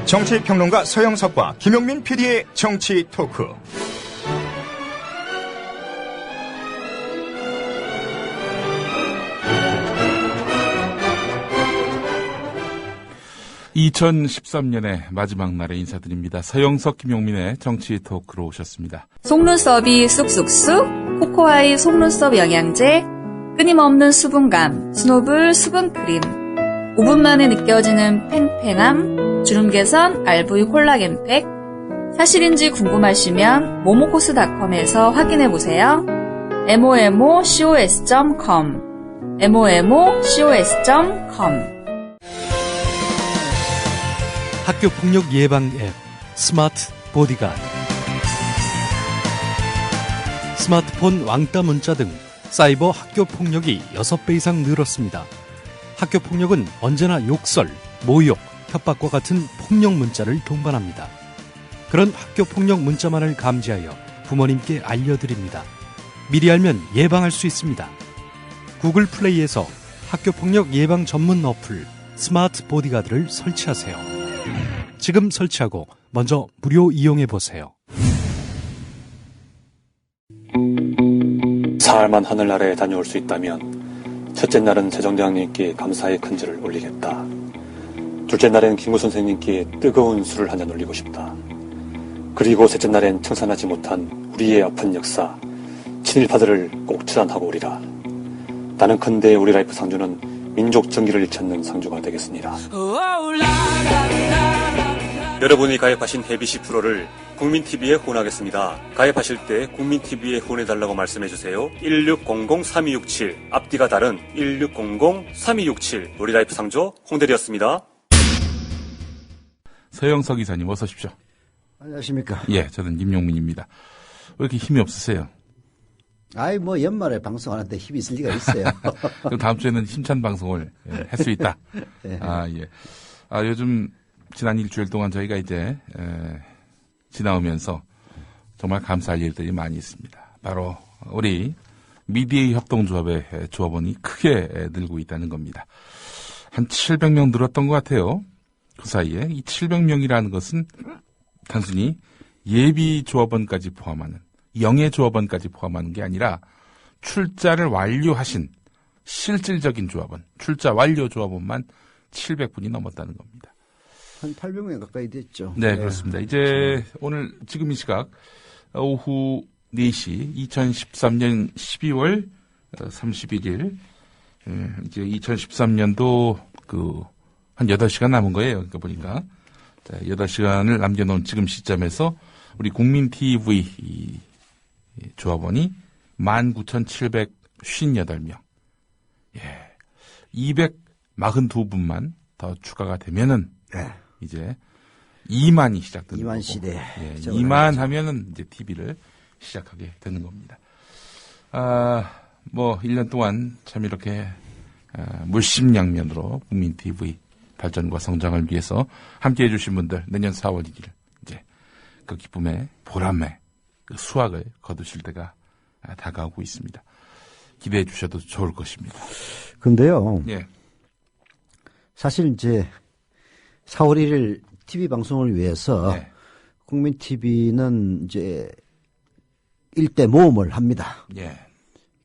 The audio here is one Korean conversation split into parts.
정치평론가 서영석과 김용민 PD의 정치 토크. (2013년의) 마지막 날에 인사드립니다. 서영석, 김용민의 정치 토크로 오셨습니다. 속눈썹이 쑥쑥쑥, 코코아이 속눈썹 영양제, 끊임없는 수분감, 스노블 수분크림, 5분 만에 느껴지는 팽팽함, 주름 개선 RV 콜라겐팩. 사실인지 궁금하시면 모모코스닷컴에서 확인해보세요. momocos.com momocos.com. 학교폭력 예방 앱 스마트 보디가드. 스마트폰 왕따 문자 등 사이버 학교폭력이 6배 이상 늘었습니다. 학교폭력은 언제나 욕설, 모욕, 협박과 같은 폭력 문자를 동반합니다. 그런 학교폭력 문자만을 감지하여 부모님께 알려드립니다. 미리 알면 예방할 수 있습니다. 구글 플레이에서 학교폭력 예방 전문 어플 스마트 보디가드를 설치하세요. 지금 설치하고 먼저 무료 이용해보세요. 사흘만 하늘나라에 다녀올 수 있다면 첫째 날은 세종대왕님께 감사의 큰절을 올리겠다. 둘째 날엔 김구 선생님께 뜨거운 술을 한잔 올리고 싶다. 그리고 셋째 날엔 청산하지 못한 우리의 아픈 역사, 친일파들을 꼭 처단하고 오리라. 나는 큰데 우리 라이프 상주는 민족 정기를 일컫는 상주가 되겠습니다. 여러분이 가입하신 해비시 프로를 국민TV에 후원하겠습니다. 가입하실 때 국민TV에 후원해달라고 말씀해주세요. 1600-3267 앞뒤가 다른 1600-3267 우리 라이프 상조 홍대리였습니다. 서영석 이사님 어서 오십시오. 안녕하십니까. 예, 저는 김용민입니다. 왜 이렇게 힘이 없으세요? 아이, 뭐, 연말에 방송하는데 힘이 있을 리가 있어요. 그럼 다음 주에는 힘찬 방송을 할 수 있다. 네. 예. 요즘 지난 일주일 동안 저희가 이제, 지나오면서 정말 감사할 일들이 많이 있습니다. 바로 우리 미디어 협동조합의 조합원이 크게 늘고 있다는 겁니다. 한 700명 늘었던 것 같아요. 그 사이에 이 700명이라는 것은 단순히 예비 조합원까지 포함하는 영예 조합원까지 포함하는 게 아니라 출자를 완료하신 실질적인 조합원, 출자 완료 조합원만 700분이 넘었다는 겁니다. 한 800명 가까이 됐죠. 네, 그렇습니다. 이제 오늘 지금 이 시각 오후 4시 2013년 12월 31일 이제 2013년도 한 8시간 남은 거예요. 그러니까 보니까 8시간을 남겨놓은 지금 시점에서 우리 국민TV 조합원이 19,758명. 예. 242분만 더 추가가 되면은 네. 이제 2만이 시작되는 2만 거고. 시대. 예, 2만 하면은 이제 TV를 시작하게 되는 겁니다. 1년 동안 참 이렇게 물심양면으로 국민TV 발전과 성장을 위해서 함께 해주신 분들 내년 4월 1일 이제 그 기쁨의 보람의 그 수확을 거두실 때가 다가오고 있습니다. 기대해 주셔도 좋을 것입니다. 근데요. 예. 사실 이제 4월 1일 TV 방송을 위해서 네. 국민TV는 이제 일대 모험을 합니다. 예.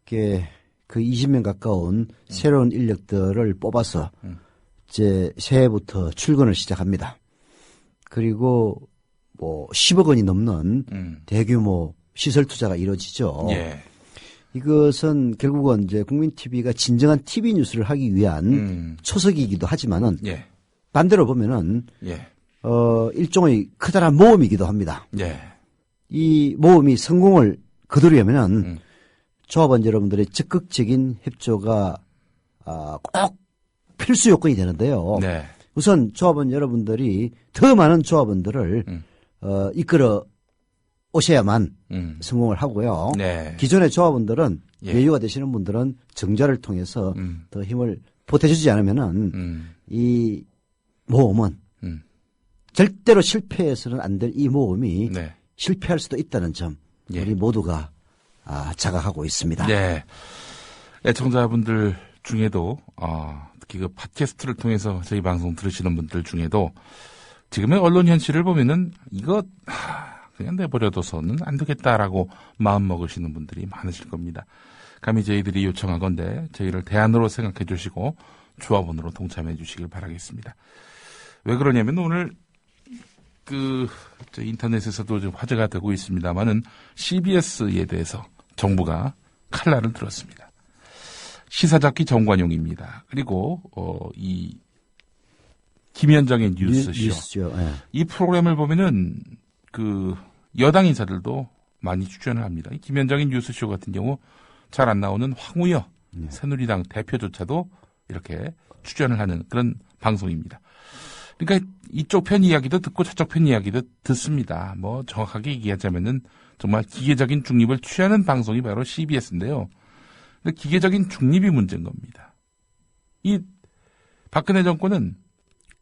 이게 그 20명 가까운 새로운 인력들을 뽑아서 이제 새해부터 출근을 시작합니다. 그리고 뭐 10억 원이 넘는 대규모 시설 투자가 이루어지죠. 예. 이것은 결국은 이제 국민TV가 진정한 TV 뉴스를 하기 위한 초석이기도 하지만은 예. 반대로 보면은 예. 일종의 커다란 모험이기도 합니다. 예. 이 모험이 성공을 거두려면은 조합원 여러분들의 적극적인 협조가 꼭 필수 요건이 되는데요. 네. 우선 조합원 여러분들이 더 많은 조합원들을 이끌어 오셔야만 성공을 하고요. 네. 기존의 조합원들은 예. 여유가 되시는 분들은 정자를 통해서 더 힘을 보태주지 않으면은 이 모험은 절대로 실패해서는 안 될 이 모험이 네. 실패할 수도 있다는 점 예. 우리 모두가 자각하고 있습니다. 네. 애청자분들 중에도 특히 그 팟캐스트를 통해서 저희 방송 들으시는 분들 중에도 지금의 언론 현실을 보면은 이거 그냥 내버려둬서는 안 되겠다라고 마음 먹으시는 분들이 많으실 겁니다. 감히 저희들이 요청하건대 저희를 대안으로 생각해 주시고 조합원으로 동참해 주시길 바라겠습니다. 왜 그러냐면 오늘 인터넷에서도 좀 화제가 되고 있습니다만은 CBS에 대해서 정부가 칼날을 들었습니다. 시사잡기 정관용입니다. 그리고 이 김현정의 뉴스쇼. 예. 이 프로그램을 보면은 여당 인사들도 많이 출연을 합니다. 이 김현정의 뉴스쇼 같은 경우 잘 안 나오는 황우여 새누리당 대표조차도 이렇게 출연을 하는 그런 방송입니다. 그러니까 이쪽 편 이야기도 듣고 저쪽 편 이야기도 듣습니다. 뭐 정확하게 얘기하자면은 정말 기계적인 중립을 취하는 방송이 바로 CBS인데요. 근데 기계적인 중립이 문제인 겁니다. 이 박근혜 정권은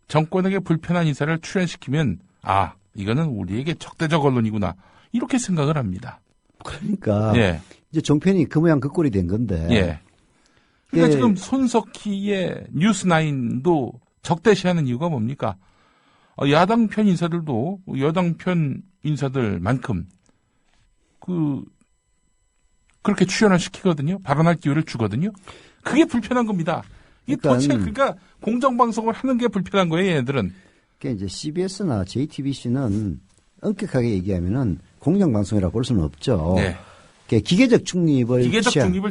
정권에게 불편한 인사를 출연시키면 이거는 우리에게 적대적 언론이구나 이렇게 생각을 합니다. 그러니까 예. 이제 종편이 그 모양 그 꼴이 된 건데. 예. 그러니까 예. 지금 손석희의 뉴스9도 적대시하는 이유가 뭡니까? 야당 편 인사들도 여당 편 인사들만큼 그렇게 출연을 시키거든요. 발언할 기회를 주거든요. 그게 불편한 겁니다. 그러니까 공정방송을 하는 게 불편한 거예요, 얘네들은. 그러니까 이제 CBS나 JTBC는 엄격하게 얘기하면은 공정방송이라고 볼 수는 없죠. 네. 기계적 중립을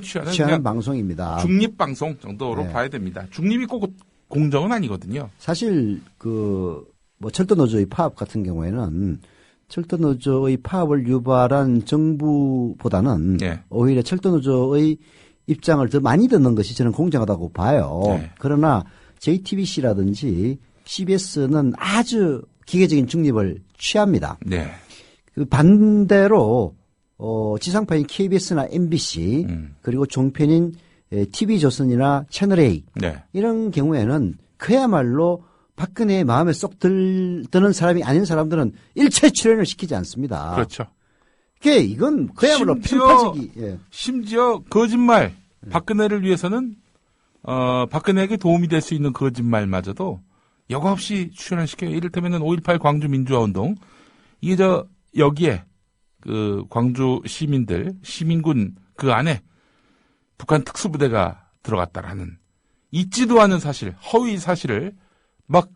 취하는 방송입니다. 중립방송 정도로 네. 봐야 됩니다. 중립이 꼭 공정은 아니거든요. 사실 철도노조의 파업 같은 경우에는 철도노조의 파업을 유발한 정부보다는 네. 오히려 철도노조의 입장을 더 많이 듣는 것이 저는 공정하다고 봐요. 네. 그러나 JTBC라든지 CBS는 아주 기계적인 중립을 취합니다. 네. 반대로 지상파인 KBS나 MBC 그리고 종편인 TV조선이나 채널A 네. 이런 경우에는 그야말로 박근혜의 마음에 쏙 드는 사람이 아닌 사람들은 일체 출연을 시키지 않습니다. 그렇죠. 이건 그야말로 편파적이. 예. 심지어 거짓말, 박근혜를 위해서는 박근혜에게 도움이 될 수 있는 거짓말마저도 여과 없이 출연을 시켜요. 이를테면은 5.18 광주 민주화운동 이게 여기에 광주 시민군 그 안에 북한 특수부대가 들어갔다라는 있지도 않은 사실, 허위 사실을 막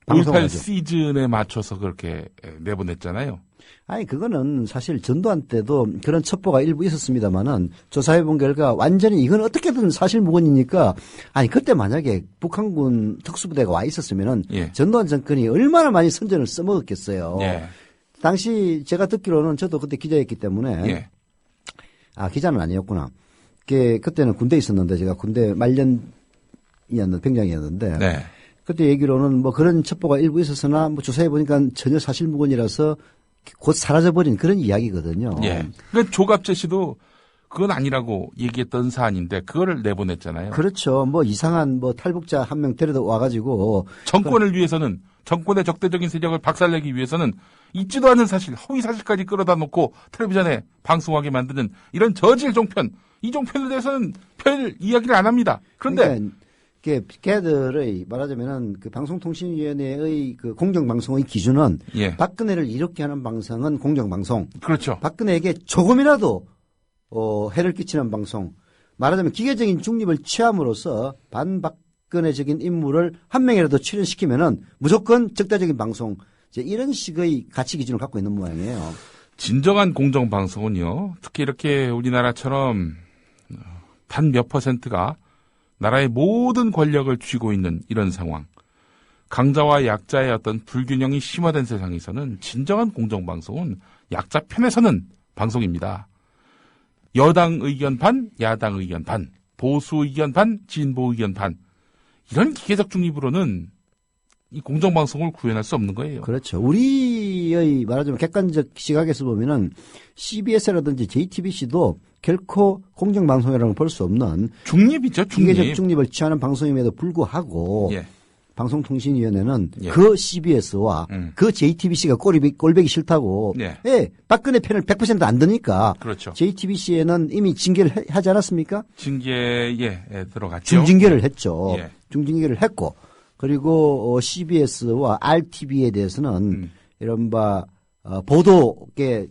5.18 시즌에 맞춰서 그렇게 내보냈잖아요. 아니 그거는 사실 전두환 때도 그런 첩보가 일부 있었습니다만은 조사해 본 결과 완전히 이건 어떻게든 사실무근이니까 그때 만약에 북한군 특수부대가 와 있었으면은 예. 전두환 정권이 얼마나 많이 선전을 써먹었겠어요. 예. 당시 제가 듣기로는 저도 그때 기자였기 때문에 예. 기자는 아니었구나. 그때는 군대에 있었는데 제가 군대 말년이었는데 병장이었는데 네. 그때 얘기로는 그런 첩보가 일부 있었으나 조사해 보니까 전혀 사실무근이라서 곧 사라져버린 그런 이야기거든요. 예. 그러니까 조갑재 씨도 그건 아니라고 얘기했던 사안인데 그거를 내보냈잖아요. 그렇죠. 이상한 탈북자 한 명 데려다 와가지고 정권을 위해서는 정권의 적대적인 세력을 박살내기 위해서는 있지도 않은 사실, 허위 사실까지 끌어다 놓고 텔레비전에 방송하게 만드는 이런 저질 종편, 이 종편에 대해서는 별 이야기를 안 합니다. 그런데 걔들의 말하자면은 방송통신위원회의 공정방송의 기준은 예. 박근혜를 이렇게 하는 방송은 공정방송. 그렇죠. 박근혜에게 조금이라도 해를 끼치는 방송. 말하자면 기계적인 중립을 취함으로써 반박근혜적인 인물을 한 명이라도 출연시키면은 무조건 적대적인 방송. 이런 식의 가치 기준을 갖고 있는 모양이에요. 진정한 공정방송은요. 특히 이렇게 우리나라처럼 단 몇 %가 나라의 모든 권력을 쥐고 있는 이런 상황. 강자와 약자의 어떤 불균형이 심화된 세상에서는 진정한 공정방송은 약자 편에 서는 방송입니다. 여당 의견 반, 야당 의견 반, 보수 의견 반, 진보 의견 반. 이런 기계적 중립으로는 이 공정방송을 구현할 수 없는 거예요. 그렇죠. 우리의 말하자면 객관적 시각에서 보면은 CBS라든지 JTBC도 결코 공정방송이라는 걸 볼 수 없는 중립이죠, 중립. 기계적 중립을 취하는 방송임에도 불구하고 예. 방송통신위원회는 예. 그 CBS와 그 JTBC가 꼴배기 싫다고 예. 박근혜 편을 100% 안 드니까 그렇죠. JTBC에는 이미 징계를 하지 않았습니까? 징계에 들어갔죠. 중징계를 했죠. 예. 중징계를 했고 그리고 CBS와 RTV에 대해서는 이른바 보도에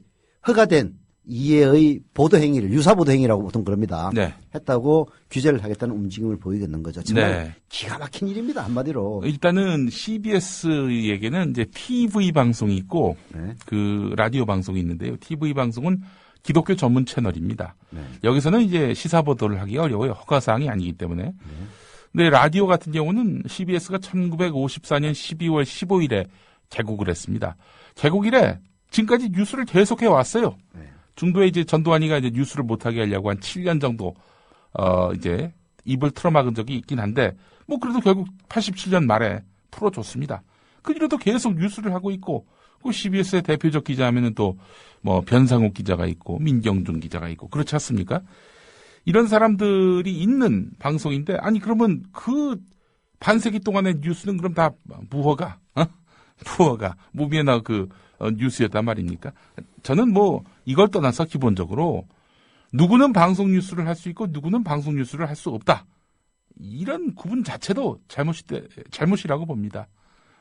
허가된 이해의 보도 행위를 유사 보도 행위라고 보통 그럽니다. 네. 했다고 규제를 하겠다는 움직임을 보이겠는 거죠. 정말 네. 기가 막힌 일입니다. 한마디로. 일단은 CBS에게는 이제 TV 방송이 있고 네. 그 라디오 방송이 있는데요. TV 방송은 기독교 전문 채널입니다. 네. 여기서는 이제 시사 보도를 하기 어려워요. 허가 사항이 아니기 때문에. 근데 라디오 같은 경우는 CBS가 1954년 12월 15일에 개국을 했습니다. 개국 이래 지금까지 뉴스를 계속해 왔어요. 네. 중도에 이제 전두환이가 이제 뉴스를 못하게 하려고 한 7년 정도 이제 입을 틀어막은 적이 있긴 한데 뭐 그래도 결국 87년 말에 풀어줬습니다. 그 뒤로도 계속 뉴스를 하고 있고 그 CBS의 대표적 기자 하면은 또 뭐 변상욱 기자가 있고 민경준 기자가 있고 그렇지 않습니까? 이런 사람들이 있는 방송인데 아니 그러면 그 반세기 동안의 뉴스는 그럼 다 무허가 무비에나 그 뉴스였단 말입니까? 저는 뭐 이걸 떠나서 기본적으로 누구는 방송 뉴스를 할 수 있고 누구는 방송 뉴스를 할 수 없다. 이런 구분 자체도 잘못이라고 봅니다.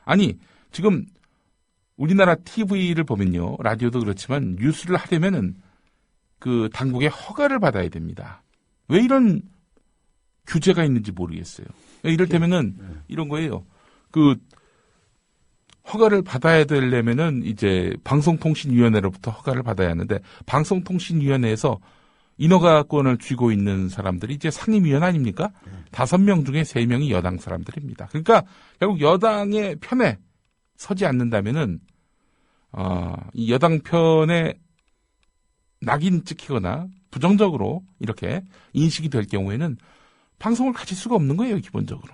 아니 지금 우리나라 TV를 보면요. 라디오도 그렇지만 뉴스를 하려면은 그 당국의 허가를 받아야 됩니다. 왜 이런 규제가 있는지 모르겠어요. 이를테면은 이런 거예요. 그 허가를 받아야 되려면은 이제 방송통신위원회로부터 허가를 받아야 하는데 방송통신위원회에서 인허가권을 쥐고 있는 사람들이 이제 상임위원 아닙니까? 5명 중에 3명이 여당 사람들입니다. 그러니까 결국 여당의 편에 서지 않는다면은 이 여당 편에 낙인 찍히거나 부정적으로 이렇게 인식이 될 경우에는 방송을 가질 수가 없는 거예요, 기본적으로.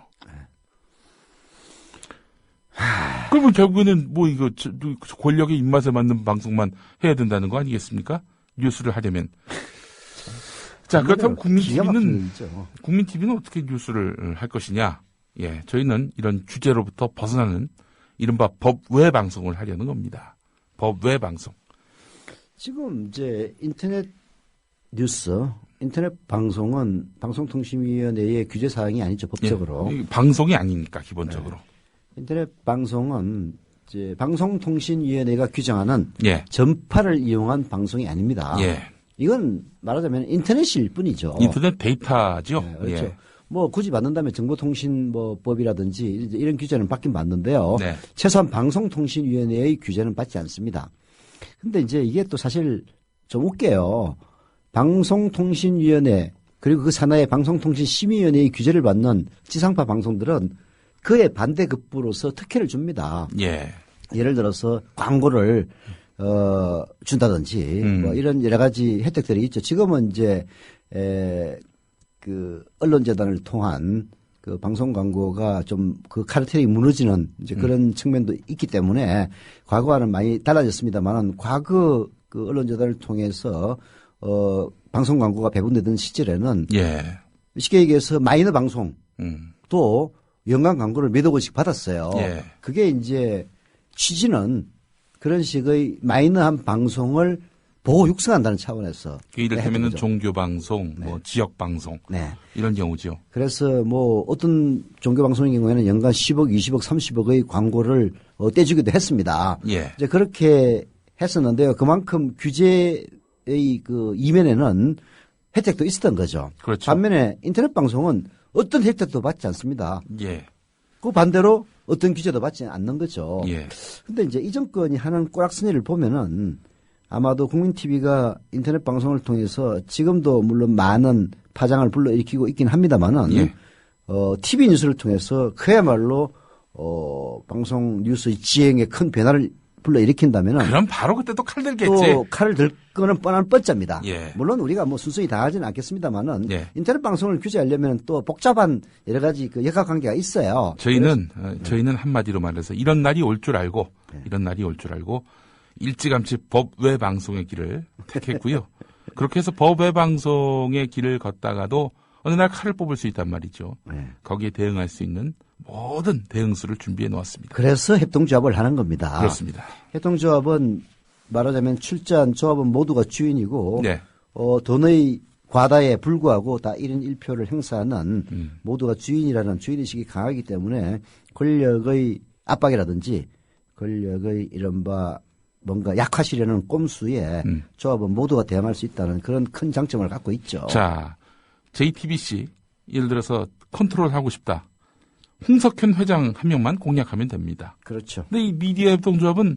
그러면 결국에는 뭐 이거 권력의 입맛에 맞는 방송만 해야 된다는 거 아니겠습니까? 뉴스를 하려면. 자, 그렇다면 국민 TV는 어떻게 뉴스를 할 것이냐? 예, 저희는 이런 규제로부터 벗어나는 이른바 법 외 방송을 하려는 겁니다. 법 외 방송. 지금 이제 인터넷 뉴스, 인터넷 방송은 방송통신위원회의 규제 사항이 아니죠, 법적으로. 예, 방송이 아니니까 기본적으로. 네. 인터넷 방송은 이제 방송통신위원회가 규정하는 예. 전파를 이용한 방송이 아닙니다. 예. 이건 말하자면 인터넷일 뿐이죠. 인터넷 데이터죠. 네, 그렇죠. 예. 뭐 굳이 받는다면 정보통신법이라든지 이런 규제는 받긴 받는데요. 네. 최소한 방송통신위원회의 규제는 받지 않습니다. 근데 이제 이게 또 사실 좀 웃겨요. 방송통신위원회 그리고 그 산하의 방송통신심의위원회의 규제를 받는 지상파 방송들은 그에 반대급부로서 특혜를 줍니다. 예. 예를 들어서 광고를 준다든지 뭐 이런 여러 가지 혜택들이 있죠. 지금은 이제 그 언론재단을 통한 그 방송 광고가 좀 그 카르텔이 무너지는 이제 그런 측면도 있기 때문에 과거와는 많이 달라졌습니다만은 과거 그 언론재단을 통해서 방송 광고가 배분되던 시절에는 예. 쉽게 얘기해서 마이너 방송도 연간 광고를 몇억 원씩 받았어요. 예. 그게 이제 취지는 그런 식의 마이너한 방송을 보호 육성한다는 차원에서. 이를테면은 종교 방송, 뭐 지역 방송, 네. 이런 경우죠. 그래서 뭐 어떤 종교 방송의 경우에는 연간 10억, 20억, 30억의 광고를 떼주기도 했습니다. 예. 이제 그렇게 했었는데요. 그만큼 규제의 그 이면에는 혜택도 있었던 거죠. 그렇죠. 반면에 인터넷 방송은 어떤 혜택도 받지 않습니다. 예. 그 반대로 어떤 규제도 받지 않는 거죠. 예. 근데 이제 이 정권이 하는 꼬락서니를 보면은 아마도 국민TV가 인터넷 방송을 통해서 지금도 물론 많은 파장을 불러일으키고 있긴 합니다만은 예. TV 뉴스를 통해서 그야말로 방송 뉴스의 지행에 큰 변화를 불러일으킨다면은 그럼 바로 그때 또 칼 들겠지. 또 칼을 들 거는 뻔한 뻔짜입니다. 예. 물론 우리가 뭐 순순히 다 하지는 않겠습니다만은 예. 인터넷 방송을 규제하려면 또 복잡한 여러 가지 그 역학관계가 있어요. 저희는 한마디로 말해서 이런 날이 올 줄 알고 일찌감치 법 외 방송의 길을 택했고요. 그렇게 해서 법 외 방송의 길을 걷다가도 어느 날 칼을 뽑을 수 있단 말이죠. 네. 거기에 대응할 수 있는 모든 대응수를 준비해 놓았습니다. 그래서 협동조합을 하는 겁니다. 그렇습니다. 협동조합은 말하자면 출자한 조합은 모두가 주인이고 네. 돈의 과다에 불구하고 다 1인 1표를 행사하는 모두가 주인이라는 주인의식이 강하기 때문에 권력의 압박이라든지 권력의 이른바 뭔가 약화시려는 꼼수에 조합은 모두가 대항할 수 있다는 그런 큰 장점을 갖고 있죠. 자, JTBC 예를 들어서 컨트롤하고 싶다. 홍석현 회장 한 명만 공략하면 됩니다. 그렇죠. 근데 이 미디어 협동조합은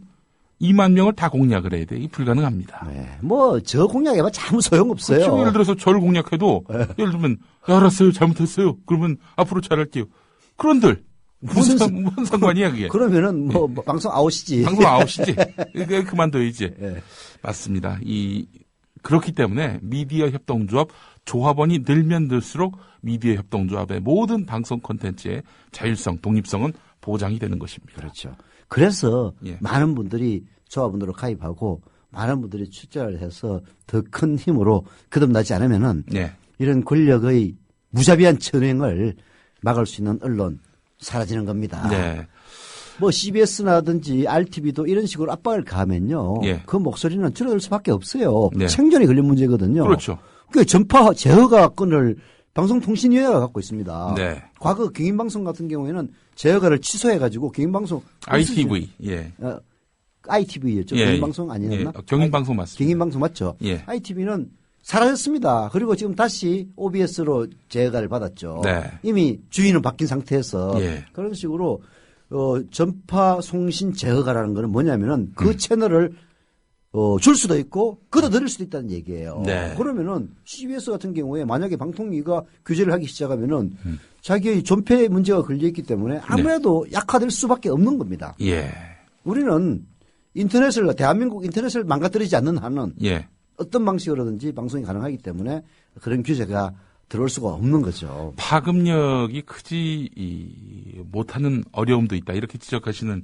2만 명을 다 공략을 해야 돼. 이게 불가능합니다. 네. 뭐 저 공략해봐 아무 소용없어요. 그렇죠. 예를 들어서 저를 공략해도 예를 들면 알았어요. 잘못했어요. 그러면 앞으로 잘할게요. 그런들 무슨 상관이야 그게. 그러면은 뭐 방송 아웃이지. 방송 아웃이지. 그만둬야지. 네. 맞습니다. 그렇기 때문에 미디어 협동조합 조합원이 늘면 늘수록 미디어 협동조합의 모든 방송 콘텐츠의 자율성, 독립성은 보장이 되는 것입니다. 그렇죠. 그래서 예. 많은 분들이 조합원으로 가입하고 많은 분들이 출자를 해서 더 큰 힘으로 거듭나지 않으면은 예. 이런 권력의 무자비한 전횡을 막을 수 있는 언론 사라지는 겁니다. 네. 뭐 CBS라든지 RTV도 이런 식으로 압박을 가하면요. 예. 그 목소리는 줄어들 수밖에 없어요. 네. 생존이 걸린 문제거든요. 그렇죠. 그 전파 제어가권을 방송통신위원회가 갖고 있습니다. 네. 과거 경인방송 같은 경우에는 제어가를 취소해가지고 경인방송 ITV, 예. ITV였죠. 예. 경인방송 아니었나? 경인방송 맞습니다. 경인방송 맞죠. 예. ITV는 사라졌습니다. 그리고 지금 다시 OBS로 제어가를 받았죠. 네. 이미 주인은 바뀐 상태에서 예. 그런 식으로 전파 송신 제어가라는 거는 뭐냐면은 그 채널을 줄 수도 있고 걷어들일 수도 있다는 얘기예요. 네. 그러면은 CBS 같은 경우에 만약에 방통위가 규제를 하기 시작하면은 자기의 존폐 문제가 걸려있기 때문에 아무래도 약화될 수밖에 없는 겁니다. 예. 우리는 대한민국 인터넷을 망가뜨리지 않는 한은 예. 어떤 방식으로든지 방송이 가능하기 때문에 그런 규제가 들어올 수가 없는 거죠. 파급력이 크지 못하는 어려움도 있다. 이렇게 지적하시는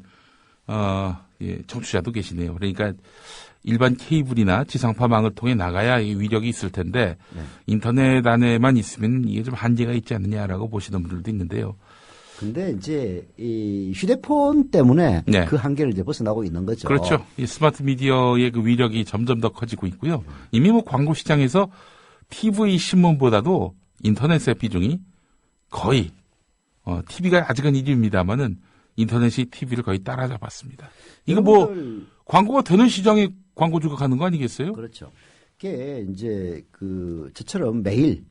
청취자도 계시네요. 그러니까 일반 케이블이나 지상파망을 통해 나가야 이 위력이 있을 텐데 네. 인터넷 안에만 있으면 이게 좀 한계가 있지 않느냐라고 보시는 분들도 있는데요. 근데 이제 이 휴대폰 때문에 네. 그 한계를 이제 벗어나고 있는 거죠. 그렇죠. 이 스마트 미디어의 그 위력이 점점 더 커지고 있고요. 이미 뭐 광고 시장에서 TV 신문보다도 인터넷의 비중이 거의 TV가 아직은 1위입니다만은 인터넷이 TV를 거의 따라잡았습니다. 이거 뭐 광고가 되는 시장에 광고주가 가는 거 아니겠어요? 그렇죠. 그게 이제 저처럼 매일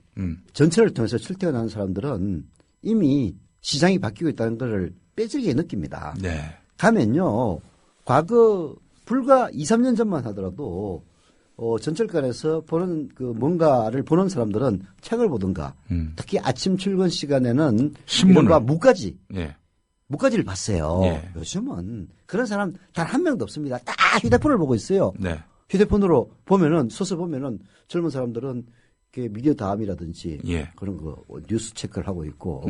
전철을 통해서 출퇴근하는 사람들은 이미 시장이 바뀌고 있다는 것을 뼈저리게 느낍니다. 네. 가면요. 과거 불과 2, 3년 전만 하더라도 전철관에서 보는 뭔가를 보는 사람들은 책을 보든가 특히 아침 출근 시간에는 신문과 무까지 예. 무까지를 봤어요. 예. 요즘은 그런 사람 단 한 명도 없습니다. 다 휴대폰을 보고 있어요. 네. 휴대폰으로 보면은 소설 보면은 젊은 사람들은 미디어 다음이라든지 예. 그런 거 뉴스 체크를 하고 있고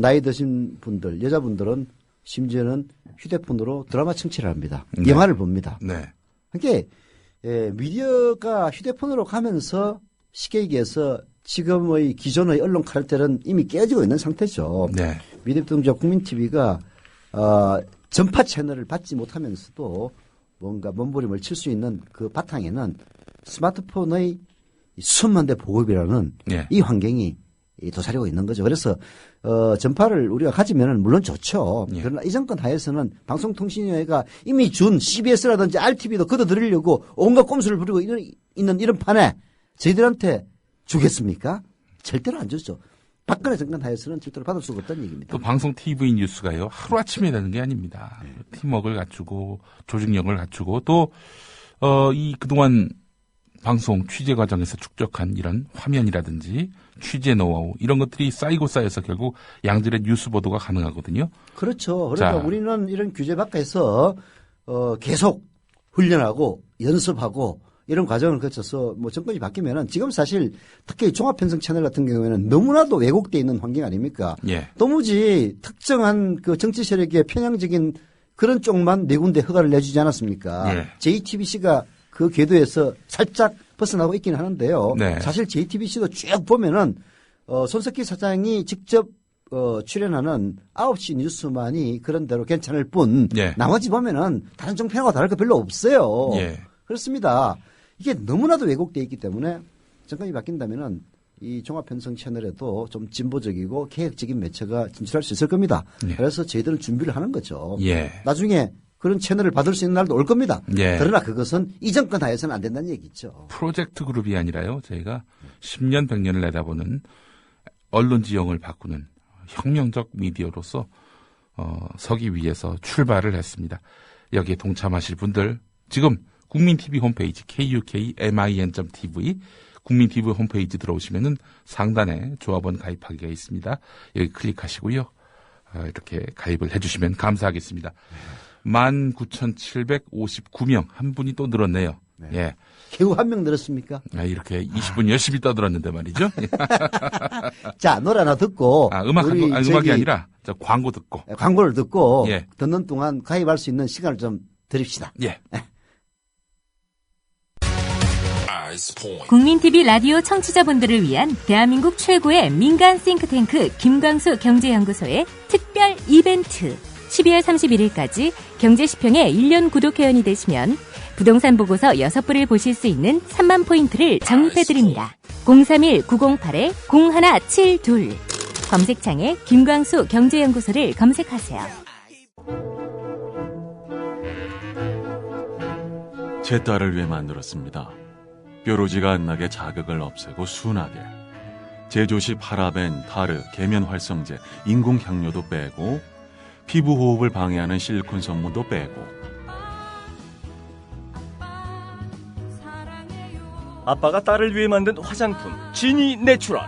나이 드신 분들 여자분들은 심지어는 휴대폰으로 드라마 청취를 합니다. 네. 영화를 봅니다. 네. 그러니까 미디어가 휴대폰으로 가면서 쉽게 얘기해서 지금의 기존의 언론 카르텔은 이미 깨지고 있는 상태죠. 네. 미디어협동조합 국민TV가 전파 채널을 받지 못하면서도 뭔가 몸부림을 칠 수 있는 그 바탕에는 스마트폰의 수만 대 보급이라는 네. 이 환경이 도사리고 있는 거죠. 그래서 전파를 우리가 가지면은 물론 좋죠. 예. 그러나 이 정권 하에서는 방송통신위원회가 이미 준 CBS라든지 RTV도 걷어들이려고 온갖 꼼수를 부리고 있는 이런 판에 저희들한테 주겠습니까? 절대로 안 주죠. 박근혜 정권 하에서는 절대로 받을 수가 없다는 얘기입니다. 또 방송 TV 뉴스가요. 하루아침에 되는 게 아닙니다. 팀워크를 갖추고 조직력을 갖추고 또 그동안 방송 취재 과정에서 축적한 이런 화면이라든지 취재 노하우 이런 것들이 쌓이고 쌓여서 결국 양질의 뉴스 보도가 가능하거든요. 그렇죠. 그러니까 자. 우리는 이런 규제 밖에서 계속 훈련하고 연습하고 이런 과정을 거쳐서 뭐 정권이 바뀌면은 지금 사실 특히 종합편성 채널 같은 경우에는 너무나도 왜곡되어 있는 환경 아닙니까? 예. 도무지 특정한 그 정치 세력의 편향적인 그런 쪽만 네 군데 허가를 내주지 않았습니까? 예. JTBC가 그 궤도에서 살짝 벗어나고 있기는 하는데요. 네. 사실 JTBC도 쭉 보면은 손석희 사장이 직접 출연하는 9시 뉴스만이 그런 대로 괜찮을 뿐 예. 나머지 보면은 다른 정편하고 다를 거 별로 없어요. 예. 그렇습니다. 이게 너무나도 왜곡되어 있기 때문에 정권이 바뀐다면은 이 종합편성 채널에도 좀 진보적이고 개혁적인 매체가 진출할 수 있을 겁니다. 예. 그래서 저희들은 준비를 하는 거죠. 예. 나중에 그런 채널을 받을 수 있는 날도 올 겁니다. 예. 그러나 그것은 이 정권 하에서는 안 된다는 얘기죠. 프로젝트 그룹이 아니라요. 저희가 10년, 100년을 내다보는 언론 지형을 바꾸는 혁명적 미디어로서 서기 위해서 출발을 했습니다. 여기에 동참하실 분들 지금 국민TV 홈페이지 KUKMIN.tv 국민TV 홈페이지 들어오시면은 상단에 조합원 가입하기가 있습니다. 여기 클릭하시고요. 이렇게 가입을 해주시면 감사하겠습니다. 19,759명 한 분이 또 늘었네요. 네. 예. 겨우 한 명 늘었습니까? 이렇게 20분 열심히 떠들었는데 말이죠. 자, 노래 하나 듣고. 음악이 아니라 광고 듣고. 광고를 듣고. 예. 듣는 동안 가입할 수 있는 시간을 좀 드립시다. 예. 국민TV 라디오 청취자분들을 위한 대한민국 최고의 민간 싱크탱크 김광수 경제연구소의 특별 이벤트. 12월 31일까지 경제시평의 1년 구독회원이 되시면 부동산 보고서 6부를 보실 수 있는 3만 포인트를 적립해드립니다. 031-908-0172 검색창에 김광수 경제연구소를 검색하세요. 제 딸을 위해 만들었습니다. 뾰루지가 안 나게 자극을 없애고 순하게. 제조시 파라벤, 타르, 계면 활성제, 인공 향료도 빼고 피부 호흡을 방해하는 실리콘 성분도 빼고. 아빠가 딸을 위해 만든 화장품 지니 내추럴.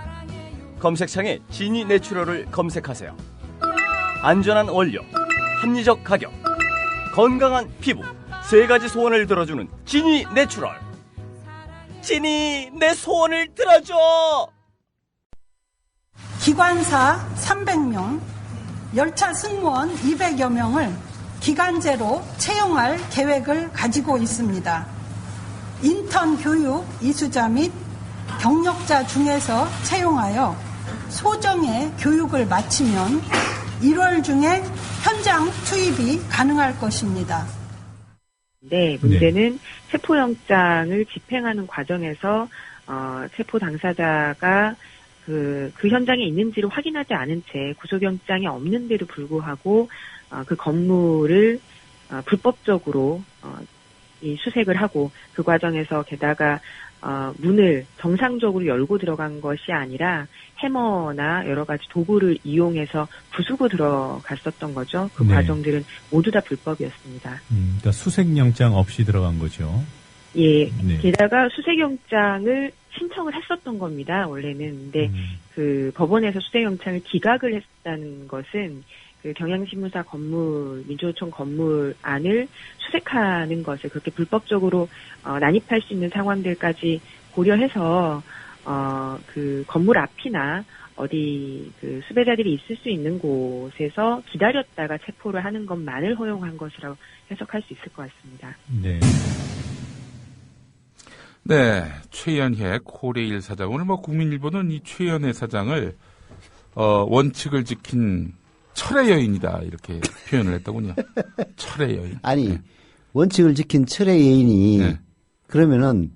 검색창에 지니 내추럴을 검색하세요. 안전한 원료, 합리적 가격, 건강한 피부, 3가지 소원을 들어주는 지니 내추럴. 지니 내 소원을 들어줘. 기관사 300명, 열차 승무원 200여 명을 기간제로 채용할 계획을 가지고 있습니다. 인턴 교육 이수자 및 경력자 중에서 채용하여 소정의 교육을 마치면 1월 중에 현장 투입이 가능할 것입니다. 네, 문제는 체포영장을 집행하는 과정에서 체포 당사자가 그 현장에 있는지를 확인하지 않은 채 구속영장이 없는데도 불구하고 그 건물을 불법적으로 수색을 하고 그 과정에서 게다가 문을 정상적으로 열고 들어간 것이 아니라 해머나 여러 가지 도구를 이용해서 부수고 들어갔었던 거죠. 그 과정들은 모두 다 불법이었습니다. 그러니까 수색영장 없이 들어간 거죠. 예. 네. 게다가 수색영장을 신청을 했었던 겁니다. 원래는. 근데 그 법원에서 수색영장을 기각을 했다는 것은 그 경향신문사 건물, 민주노총 건물 안을 수색하는 것을 그렇게 불법적으로 난입할 수 있는 상황들까지 고려해서 그 건물 앞이나 어디 그 수배자들이 있을 수 있는 곳에서 기다렸다가 체포를 하는 것만을 허용한 것이라고 해석할 수 있을 것 같습니다. 네. 네, 최연혜 코레일 사장. 오늘 국민일보는 이 최연혜 사장을 원칙을 지킨 철의 여인이다 이렇게 표현을 했더군요. 철의 여인. 아니 네. 원칙을 지킨 철의 여인이 그러면은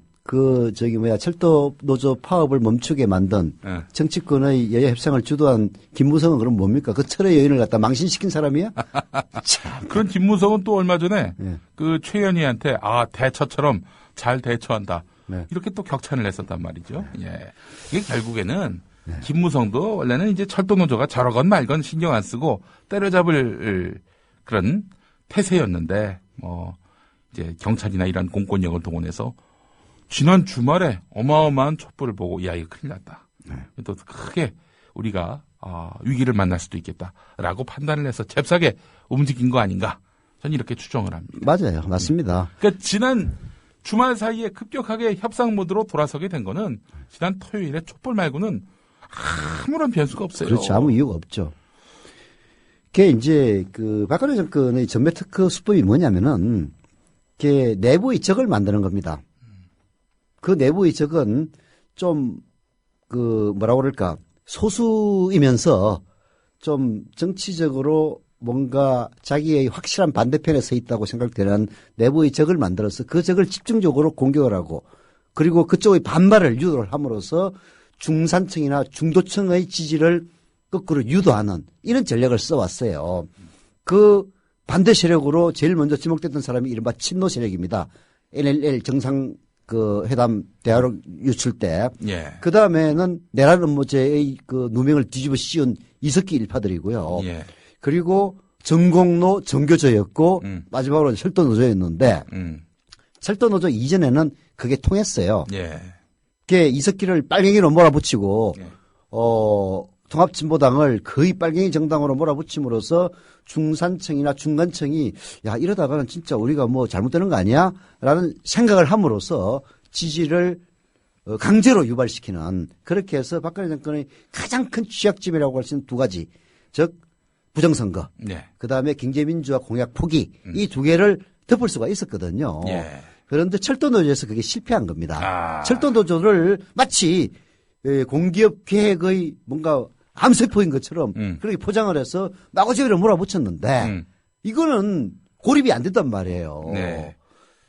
철도 노조 파업을 멈추게 만든 정치권의 여야 협상을 주도한 김무성은 그럼 뭡니까? 그 철의 여인을 갖다 망신시킨 사람이야? 참. 그런 김무성은 또 얼마 전에 그 최연희한테 대처처럼 잘 대처한다. 이렇게 또 격찬을 했었단 말이죠. 예. 이게 결국에는 김무성도 원래는 이제 철도노조가 저러건 말건 신경 안 쓰고 때려잡을 그런 태세였는데 이제 경찰이나 이런 공권력을 동원해서 지난 주말에 어마어마한 촛불을 보고 이거 큰일 났다. 또 크게 우리가 위기를 만날 수도 있겠다라고 판단을 해서 잽싸게 움직인 거 아닌가? 저는 이렇게 추정을 합니다. 맞아요. 맞습니다. 그러니까 지난 주말 사이에 급격하게 협상 모드로 돌아서게 된 거는 지난 토요일에 촛불 말고는 아무런 변수가 없어요. 그렇죠. 아무 이유가 없죠. 그게 이제 박근혜 정권의 전매 특허 수법이 뭐냐면은 그게 내부 이적을 만드는 겁니다. 그 내부 이적은 좀 소수이면서 좀 정치적으로 뭔가 자기의 확실한 반대편에 서 있다고 생각되는 내부의 적을 만들어서 그 적을 집중적으로 공격을 하고 그리고 그쪽의 반발을 유도를 함으로써 중산층이나 중도층의 지지를 거꾸로 유도하는 이런 전략을 써왔어요. 그 반대 세력으로 제일 먼저 지목됐던 사람이 이른바 친노 세력입니다. NLL 정상 그 회담 대화로 유출 때. 예. 그 다음에는 내란 음모죄의 그 누명을 뒤집어 씌운 이석기 일파들이고요. 예. 그리고 정공로 정교조였고 마지막으로 철도노조였는데 철도노조 이전에는 그게 통했어요. 예. 그게 이석기를 빨갱이로 몰아붙이고 예. 통합진보당을 거의 빨갱이 정당으로 몰아붙임으로써 중산층이나 중간층이 야 이러다가는 진짜 우리가 뭐 잘못되는 거 아니야? 라는 생각을 함으로써 지지를 강제로 유발시키는 그렇게 해서 박근혜 정권의 가장 큰 취약점이라고 할 수 있는 두 가지 즉 부정선거 네. 그다음에 경제민주화 공약 포기 이 두 개를 덮을 수가 있었거든요. 예. 그런데 철도노조에서 그게 실패한 겁니다. 철도노조를 마치 공기업 계획의 뭔가 암세포인 것처럼 그렇게 포장을 해서 마구잡이로 몰아붙였는데 이거는 고립이 안 됐단 말이에요. 네.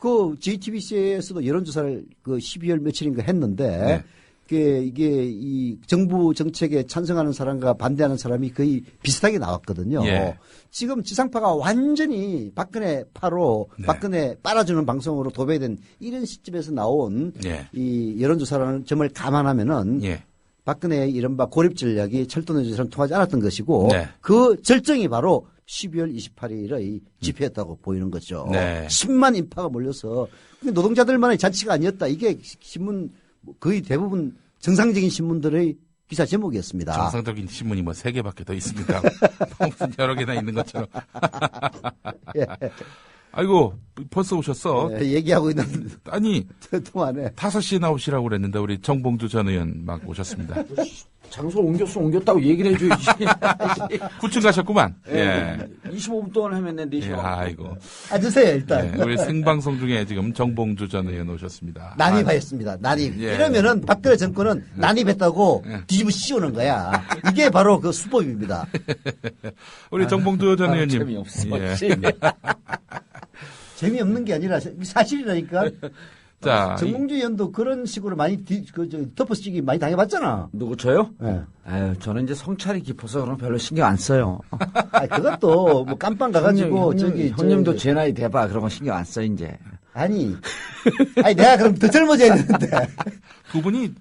그 JTBC에서도 여론조사를 그 12월 며칠인가 했는데 이게 이 정부 정책에 찬성하는 사람과 반대하는 사람이 거의 비슷하게 나왔거든요. 예. 지금 지상파가 완전히 박근혜 파로 박근혜 빨아주는 방송으로 도배된 이런 시점에서 나온 이 여론조사라는 점을 감안하면은 박근혜의 이른바 고립 전략이 철도노조처럼 통하지 않았던 것이고 그 절정이 바로 12월 28일의 집회였다고 보이는 거죠. 10만 인파가 몰려서 노동자들만의 잔치가 아니었다. 이게 신문 거의 대부분 정상적인 신문들의 기사 제목이었습니다. 정상적인 신문이 뭐 3개밖에 더 있습니까? 무슨 여러 개나 있는 것처럼. 예. 아이고 벌써 오셨어. 얘기하고 있는 아니 동안에 5시에 나오시라고 그랬는데 우리 정봉주 전 의원 막 오셨습니다. 장소 옮겼다고 얘기를 해줘야지. 9층 가셨구만. 예. 25분 동안 헤맸는데. 예, 아이고. 앉으세요 일단. 예, 우리 생방송 중에 지금 정봉주 전 의원 오셨습니다. 난입하였습니다. 난입. 이러면은 박근혜 정권은 난입했다고 뒤집어 씌우는 거야. 이게 바로 그 수법입니다. 우리 정봉주 전 의원님. 재미없어. 재미없는 게 아니라 사실이라니까. 자, 정봉주 의원도 그런 식으로 많이 덮어쓰기 많이 당해봤잖아. 누구 저요? 네. 아유, 저는 이제 성찰이 깊어서 그런 별로 신경 안 써요. 아, 그것도 뭐 깜빵 가가지고 형님도 제 나이 돼봐 그런 거 신경 안 써 이제. 아니 내가 그럼 더 젊어져야 되는데. 두 분이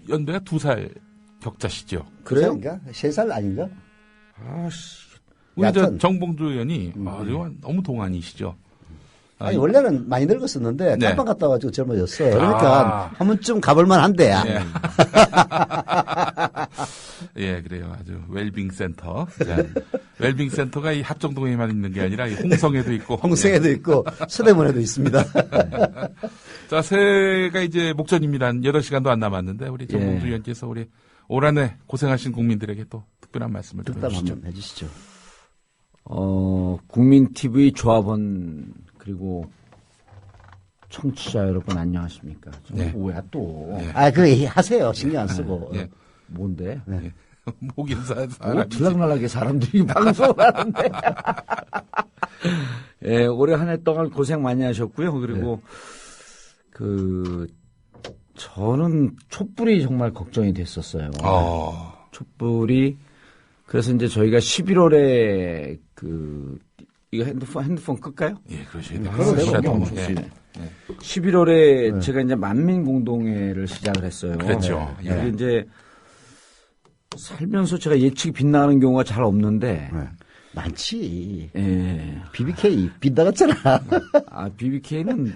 연배가 2살 격차시죠? 그래요? 3살 아닌가? 아씨. 우리 저 정봉주 의원이 너무 동안이시죠? 아니 원래는 많이 늙었었는데 깜빵 갔다 와가지고 젊어졌어. 그러니까 한 번쯤 가볼만 한데. 예, 그래요. 아주 웰빙 센터. 웰빙 센터가 이 합정동에만 있는 게 아니라 홍성에도 있고, 홍성에도 있고 서대문에도 있습니다. 자, 새해가 이제 목전입니다. 한 8시간도 안 남았는데 우리 정봉주 의원께서 우리 올 한 해 고생하신 국민들에게 또 특별한 말씀을 좀 해주시죠. 국민 TV 조합원 그리고 청취자 여러분 안녕하십니까? 뭐야 또? 그거 하세요. 신경 안 쓰고. 뭔데? 목 인사 들락날락하게 사람들이 방송을 하는데. 예, 올해 한 해 동안 고생 많이 하셨고요. 그리고 저는 촛불이 정말 걱정이 됐었어요. 촛불이 그래서 이제 저희가 11월에 이거 핸드폰 끌까요? 예, 그러시네요. 11월에 제가 이제 만민공동회를 시작을 했어요. 그렇죠. 이게 이제 살면서 제가 예측이 빗나가는 경우가 잘 없는데. 많지. 예. BBK 빗나갔잖아. BBK는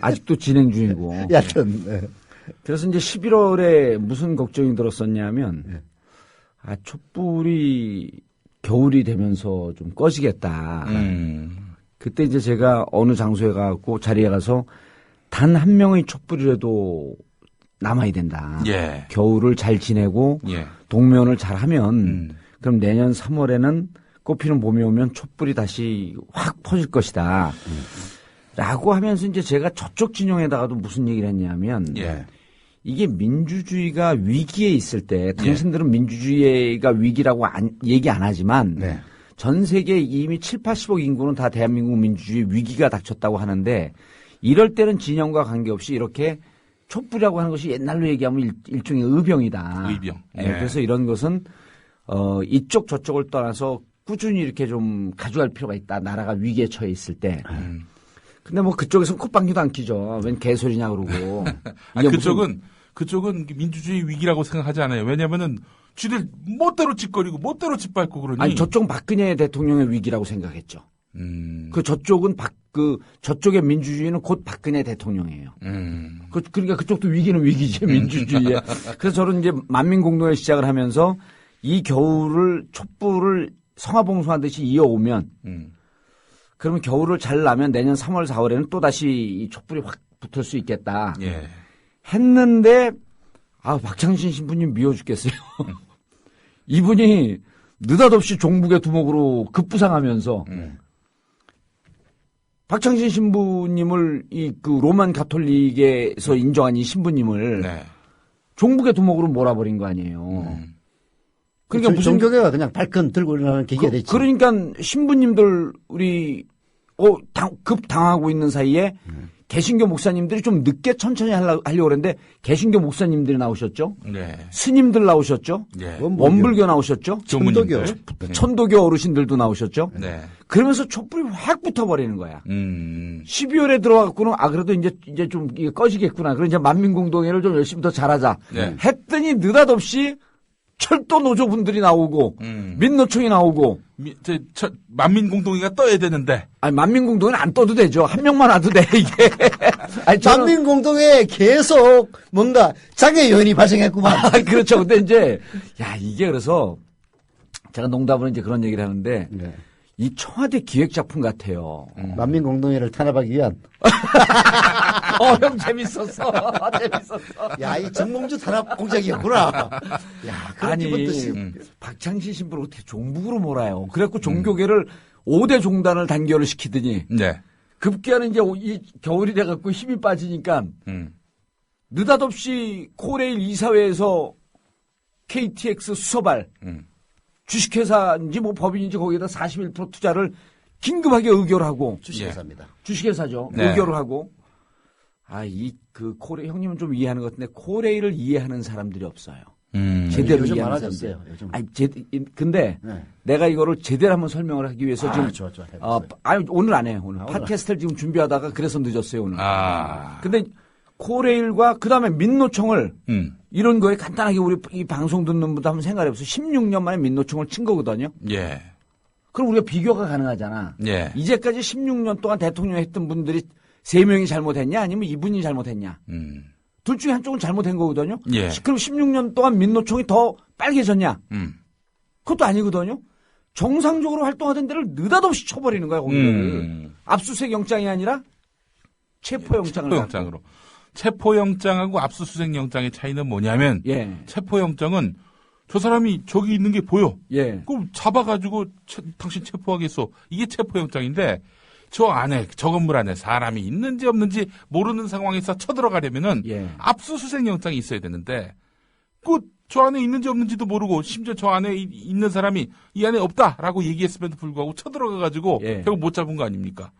아직도 진행 중이고. 여튼. 그래서 이제 11월에 무슨 걱정이 들었었냐면, 촛불이 겨울이 되면서 좀 꺼지겠다. 그때 이제 제가 어느 장소에 가고 자리에 가서 단 한 명의 촛불이라도 남아야 된다. 겨울을 잘 지내고 동면을 잘 하면 그럼 내년 3월에는 꽃피는 봄이 오면 촛불이 다시 확 퍼질 것이다. 라고 하면서 이제 제가 저쪽 진영에다가도 무슨 얘기를 했냐면 이게 민주주의가 위기에 있을 때 당신들은 민주주의가 위기라고 얘기 안 하지만 전 세계 이미 7, 80억 인구는 다 대한민국 민주주의 위기가 닥쳤다고 하는데 이럴 때는 진영과 관계없이 이렇게 촛불이라고 하는 것이 옛날로 얘기하면 일종의 의병이다. 의병. 예, 그래서 이런 것은 이쪽 저쪽을 떠나서 꾸준히 이렇게 좀 가져갈 필요가 있다. 나라가 위기에 처해 있을 때. 근데 뭐 그쪽에서는 콧방귀도 안 끼죠. 웬 개소리냐 그러고. 아니, 그쪽은 민주주의 위기라고 생각하지 않아요. 왜냐면은 쥐들 멋대로 짓거리고 멋대로 짓밟고 그러니. 아니 저쪽은 박근혜 대통령의 위기라고 생각했죠. 그 저쪽은 저쪽의 민주주의는 곧 박근혜 대통령이에요. 그러니까 그쪽도 위기는 위기지 민주주의에. 그래서 저는 이제 만민공동회 시작을 하면서 이 겨울을 촛불을 성화봉송하듯이 이어오면 그러면 겨울을 잘 나면 내년 3월 4월에는 또 다시 이 촛불이 확 붙을 수 있겠다. 예. 했는데 박창신 신부님 미워 죽겠어요. 이분이 느닷없이 종북의 두목으로 급부상하면서 박창신 신부님을 그 로만 가톨릭에서 인정한 이 신부님을 종북의 두목으로 몰아버린 거 아니에요. 그러니까 무슨 종교계가 그냥 발끈 들고 일어나는 계기가 됐지. 그러니까 신부님들 우리 급 당하고 있는 사이에 개신교 목사님들이 좀 늦게 천천히 하려고 그랬는데 개신교 목사님들이 나오셨죠. 네. 스님들 나오셨죠. 네. 원불교 나오셨죠. 천도교 어르신들도 나오셨죠. 네. 그러면서 촛불이 확 붙어버리는 거야. 12월에 들어와갖고는 그래도 이제 좀 이게 꺼지겠구나. 그럼 이제 만민공동회를 좀 열심히 더 잘하자. 네. 했더니 느닷없이 철도 노조분들이 나오고 민노총이 나오고 만민공동회가 떠야 되는데 아니 만민공동회는 안 떠도 되죠. 한 명만 와도 돼 이게. 아니, 만민공동회에 계속 뭔가 장애 요인이 발생했구만. 그렇죠. 근데 이제 이게 그래서 제가 농담으로 이제 그런 얘기를 하는데 이 청와대 기획 작품 같아요. 만민공동회를 탄압하기 위한. 형 재밌었어. 야, 이 정몽주 탄압 공작이었구나. 야, 아니, 박창신 신부를 어떻게 종북으로 몰아요. 그래갖고 종교계를 5대 종단을 단결을 시키더니. 급기야는 이제 이 겨울이 돼갖고 힘이 빠지니까. 느닷없이 코레일 이사회에서 KTX 수서발. 주식회사인지 뭐 법인인지 거기에다 41% 투자를 긴급하게 의결하고. 주식회사입니다. 주식회사죠. 의결을 하고. 코레, 형님은 좀 이해하는 것 같은데, 코레일을 이해하는 사람들이 없어요. 제대로 요즘 이해하는 많아졌어요. 사람들. 근데 내가 이거를 제대로 한번 설명을 하기 위해서 지금. 좋아. 오늘 안 해. 오늘 팟캐스트를 지금 준비하다가 그래서 늦었어요, 오늘. 근데 코레일과 그 다음에 민노총을 이런 거에 간단하게 우리 이 방송 듣는 분도 한번 생각해 보세요. 16년 만에 민노총을 친 거거든요. 예. 그럼 우리가 비교가 가능하잖아. 예. 이제까지 16년 동안 대통령 했던 분들이 3명이 잘못했냐 아니면 이분이 잘못했냐. 둘 중에 한쪽은 잘못한 거거든요. 예. 그럼 16년 동안 민노총이 더 빨개졌냐. 그것도 아니거든요. 정상적으로 활동하던 데를 느닷없이 쳐버리는 거야, 거기를. 압수수색 영장이 아니라 체포영장을. 체포영장으로. 체포영장하고 압수수색 영장의 차이는 뭐냐면 체포영장은 저 사람이 저기 있는 게 보여. 그럼 잡아가지고 당신 체포하겠어. 이게 체포영장인데 저 안에 저 건물 안에 사람이 있는지 없는지 모르는 상황에서 쳐들어가려면은 압수수색 영장이 있어야 되는데 저 안에 있는지 없는지도 모르고 심지어 저 안에 있는 사람이 이 안에 없다라고 얘기했음에도 불구하고 쳐들어가가지고 결국 못 잡은 거 아닙니까?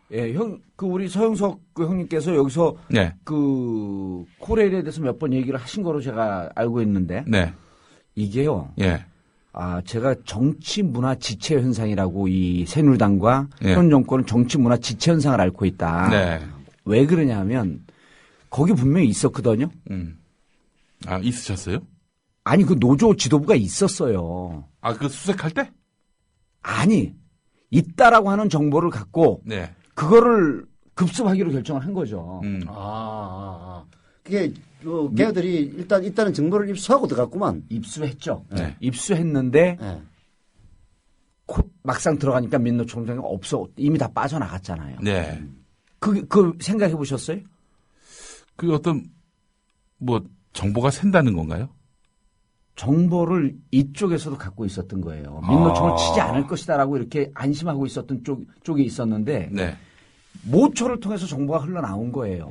우리 서영석 형님께서 여기서 그 코레일에 대해서 몇 번 얘기를 하신 거로 제가 알고 있는데 이게요. 제가 정치 문화 지체 현상이라고 이 새누리당과 현 정권은 정치 문화 지체 현상을 앓고 있다. 왜 그러냐면 거기 분명히 있었거든요. 있으셨어요? 아니, 그 노조 지도부가 있었어요. 그 수색할 때? 아니, 있다라고 하는 정보를 갖고 그거를 급습하기로 결정을 한 거죠. 그게 걔들이 일단 있다는 정보를 입수하고 들어갔구만. 입수했죠. 입수했는데 막상 들어가니까 민노총장이 없어. 이미 다 빠져나갔잖아요. 그 생각해 보셨어요? 그 어떤 정보가 샌다는 건가요? 정보를 이쪽에서도 갖고 있었던 거예요. 민노총을 치지 않을 것이다라고 이렇게 안심하고 있었던 쪽이 있었는데 모초를 통해서 정보가 흘러나온 거예요.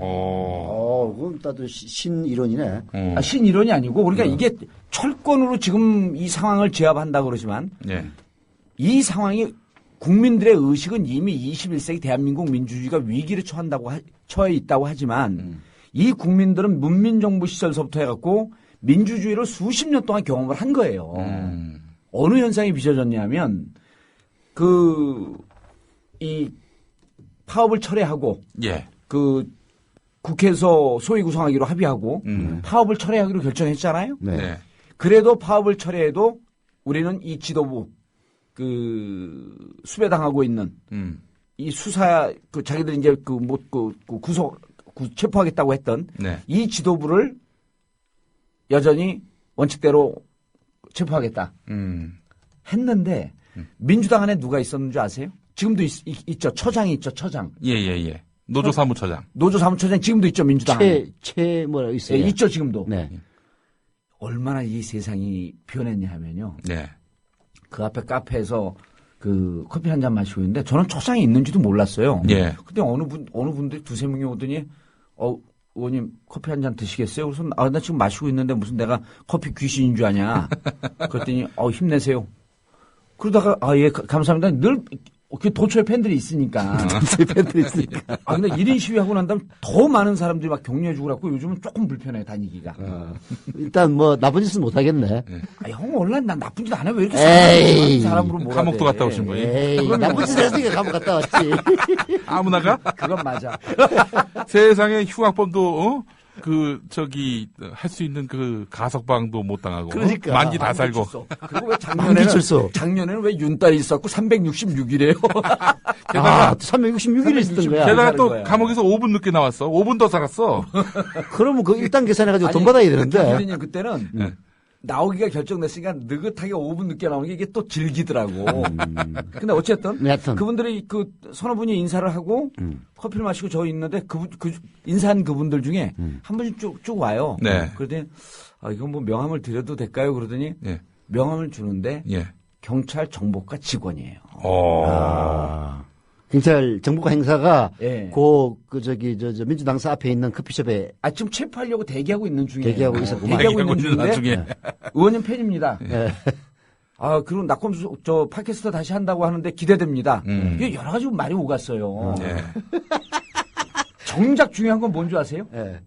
그건 따도 신이론이네. 신이론이 아니고 우리가 이게 철권으로 지금 이 상황을 제압한다 그러지만 이 상황이 국민들의 의식은 이미 21세기 대한민국 민주주의가 위기를 처해 있다고 하지만 이 국민들은 문민정부 시절서부터 해갖고 민주주의를 수십 년 동안 경험을 한 거예요. 어느 현상이 빚어졌냐면 이 파업을 철회하고 예. 국회에서 소위 구성하기로 합의하고 파업을 철회하기로 결정했잖아요. 네. 그래도 파업을 철회해도 우리는 이 지도부 수배당하고 있는 이 수사 자기들이 이제 체포하겠다고 했던 네. 이 지도부를 여전히 원칙대로 체포하겠다 했는데 민주당 안에 누가 있었는 줄 아세요? 지금도 있죠. 처장이 있죠. 처장. 예. 노조 사무처장. 노조 사무처장 지금도 있죠. 민주당 안에. 뭐라 있어요? 예, 있죠. 지금도. 네. 얼마나 이 세상이 변했냐 하면요. 네. 그 앞에 카페에서 커피 한 잔 마시고 있는데 저는 처장이 있는지도 몰랐어요. 예. 근데 어느 분들이 두세 명이 오더니 의원님 커피 한 잔 드시겠어요? 그래서 나 지금 마시고 있는데 무슨 내가 커피 귀신인 줄 아냐. 그랬더니 힘내세요. 그러다가 예 감사합니다. 늘 도처에 팬들이 있으니까. 근데 1인 시위하고 난 다음 더 많은 사람들이 막 격려해주고 그래갖고 요즘은 조금 불편해 다니기가. 일단 뭐 나쁜 짓은 못하겠네. 형 원래 난 나쁜 짓 안 해. 왜 이렇게 사람으로 몰아대. 감옥도 갔다 오신 거예요? 에이, 나쁜 짓 했으니까 감옥 갔다 왔지. 아무나가? 그건 맞아. 세상에 흉악범도 할 수 있는 가석방도 못 당하고. 그러니까. 만기 다 살고. 그리고 왜 작년에는 왜 윤달이 있었고 366이래요? 게다가 366일이 있었던 거야. 게다가 또 감옥에서 5분 늦게 나왔어. 5분 더 살았어. 그러면 일단 계산해가지고 돈 받아야 되는데. 기자님 그때는 나오기가 결정됐으니까 느긋하게 5분 늦게 나오는 게 이게 또 즐기더라고. 근데 어쨌든 그분들이 서너 분이 인사를 하고 커피를 마시고 저 있는데 인사한 그분들 중에 한 분이 쭉 와요. 네. 그러더니 이건 뭐 명함을 드려도 될까요? 그러더니 네. 명함을 주는데 예. 경찰 정보과 직원이에요. 경찰 정보과 행사가 예. 민주당사 앞에 있는 커피숍에 지금 체포하려고 대기하고 있는 중이에요. 대기하고 있었구만. 대기하고 있는 중인데 의원님 팬입니다. 네. 그리고 낙검수 팟캐스트 다시 한다고 하는데 기대됩니다. 이게 여러 가지 말이 오갔어요. 네. 정작 중요한 건 뭔지 아세요? 네.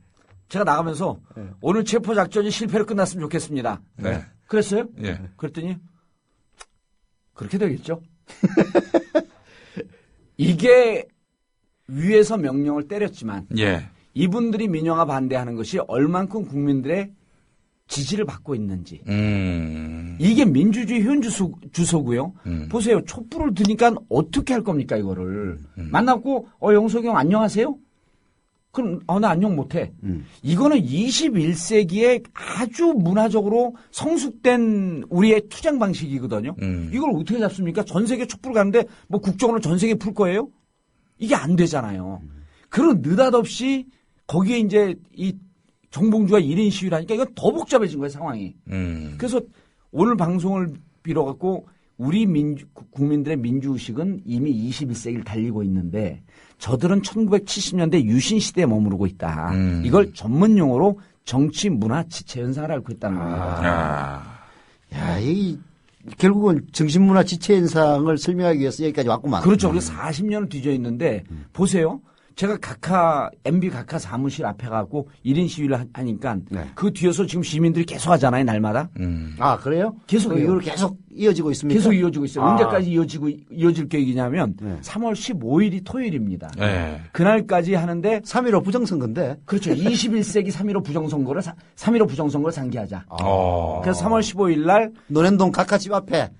제가 나가면서 오늘 체포 작전이 실패로 끝났으면 좋겠습니다. 네. 그랬어요? 예. 그랬더니 그렇게 되겠죠. 이게 위에서 명령을 때렸지만 예. 이분들이 민영화 반대하는 것이 얼만큼 국민들의 지지를 받고 있는지 이게 민주주의 현주소고요. 보세요. 촛불을 드니까 어떻게 할 겁니까 이거를. 만나고 영석이 형 안녕하세요? 그럼 나 안녕 못해. 이거는 21세기에 아주 문화적으로 성숙된 우리의 투쟁 방식이거든요. 이걸 어떻게 잡습니까? 전 세계 촛불 가는데 뭐 국정원을 전 세계에 풀 거예요? 이게 안 되잖아요. 그런 느닷없이 거기에 이제 이 정봉주가 1인 시위를 하니까 이건 더 복잡해진 거예요, 상황이. 그래서 오늘 방송을 빌어갖고 우리 국민들의 민주의식은 이미 21세기를 달리고 있는데 저들은 1970년대 유신 시대에 머무르고 있다. 이걸 전문 용어로 정치 문화 지체 현상을 앓고 있다는 겁니다. 결국은 정신문화 지체 현상을 설명하기 위해서 여기까지 왔구만. 그렇죠. 우리 40년을 뒤져 있는데 보세요. 제가 MB 각하 사무실 앞에 가고 1인 시위를 하니까 그 뒤에서 지금 시민들이 계속 하잖아요, 날마다. 그래요? 계속 이걸 계속 이어지고 있습니까? 계속 이어지고 있어요. 언제까지 이어질 계획이냐면 3월 15일이 토요일입니다. 그날까지 하는데 3.15 부정선거인데. 그렇죠. 21세기 3.15 부정선거를 3.15 부정선거를 상기하자. 그래서 3월 15일 날 논현동 각하집 앞에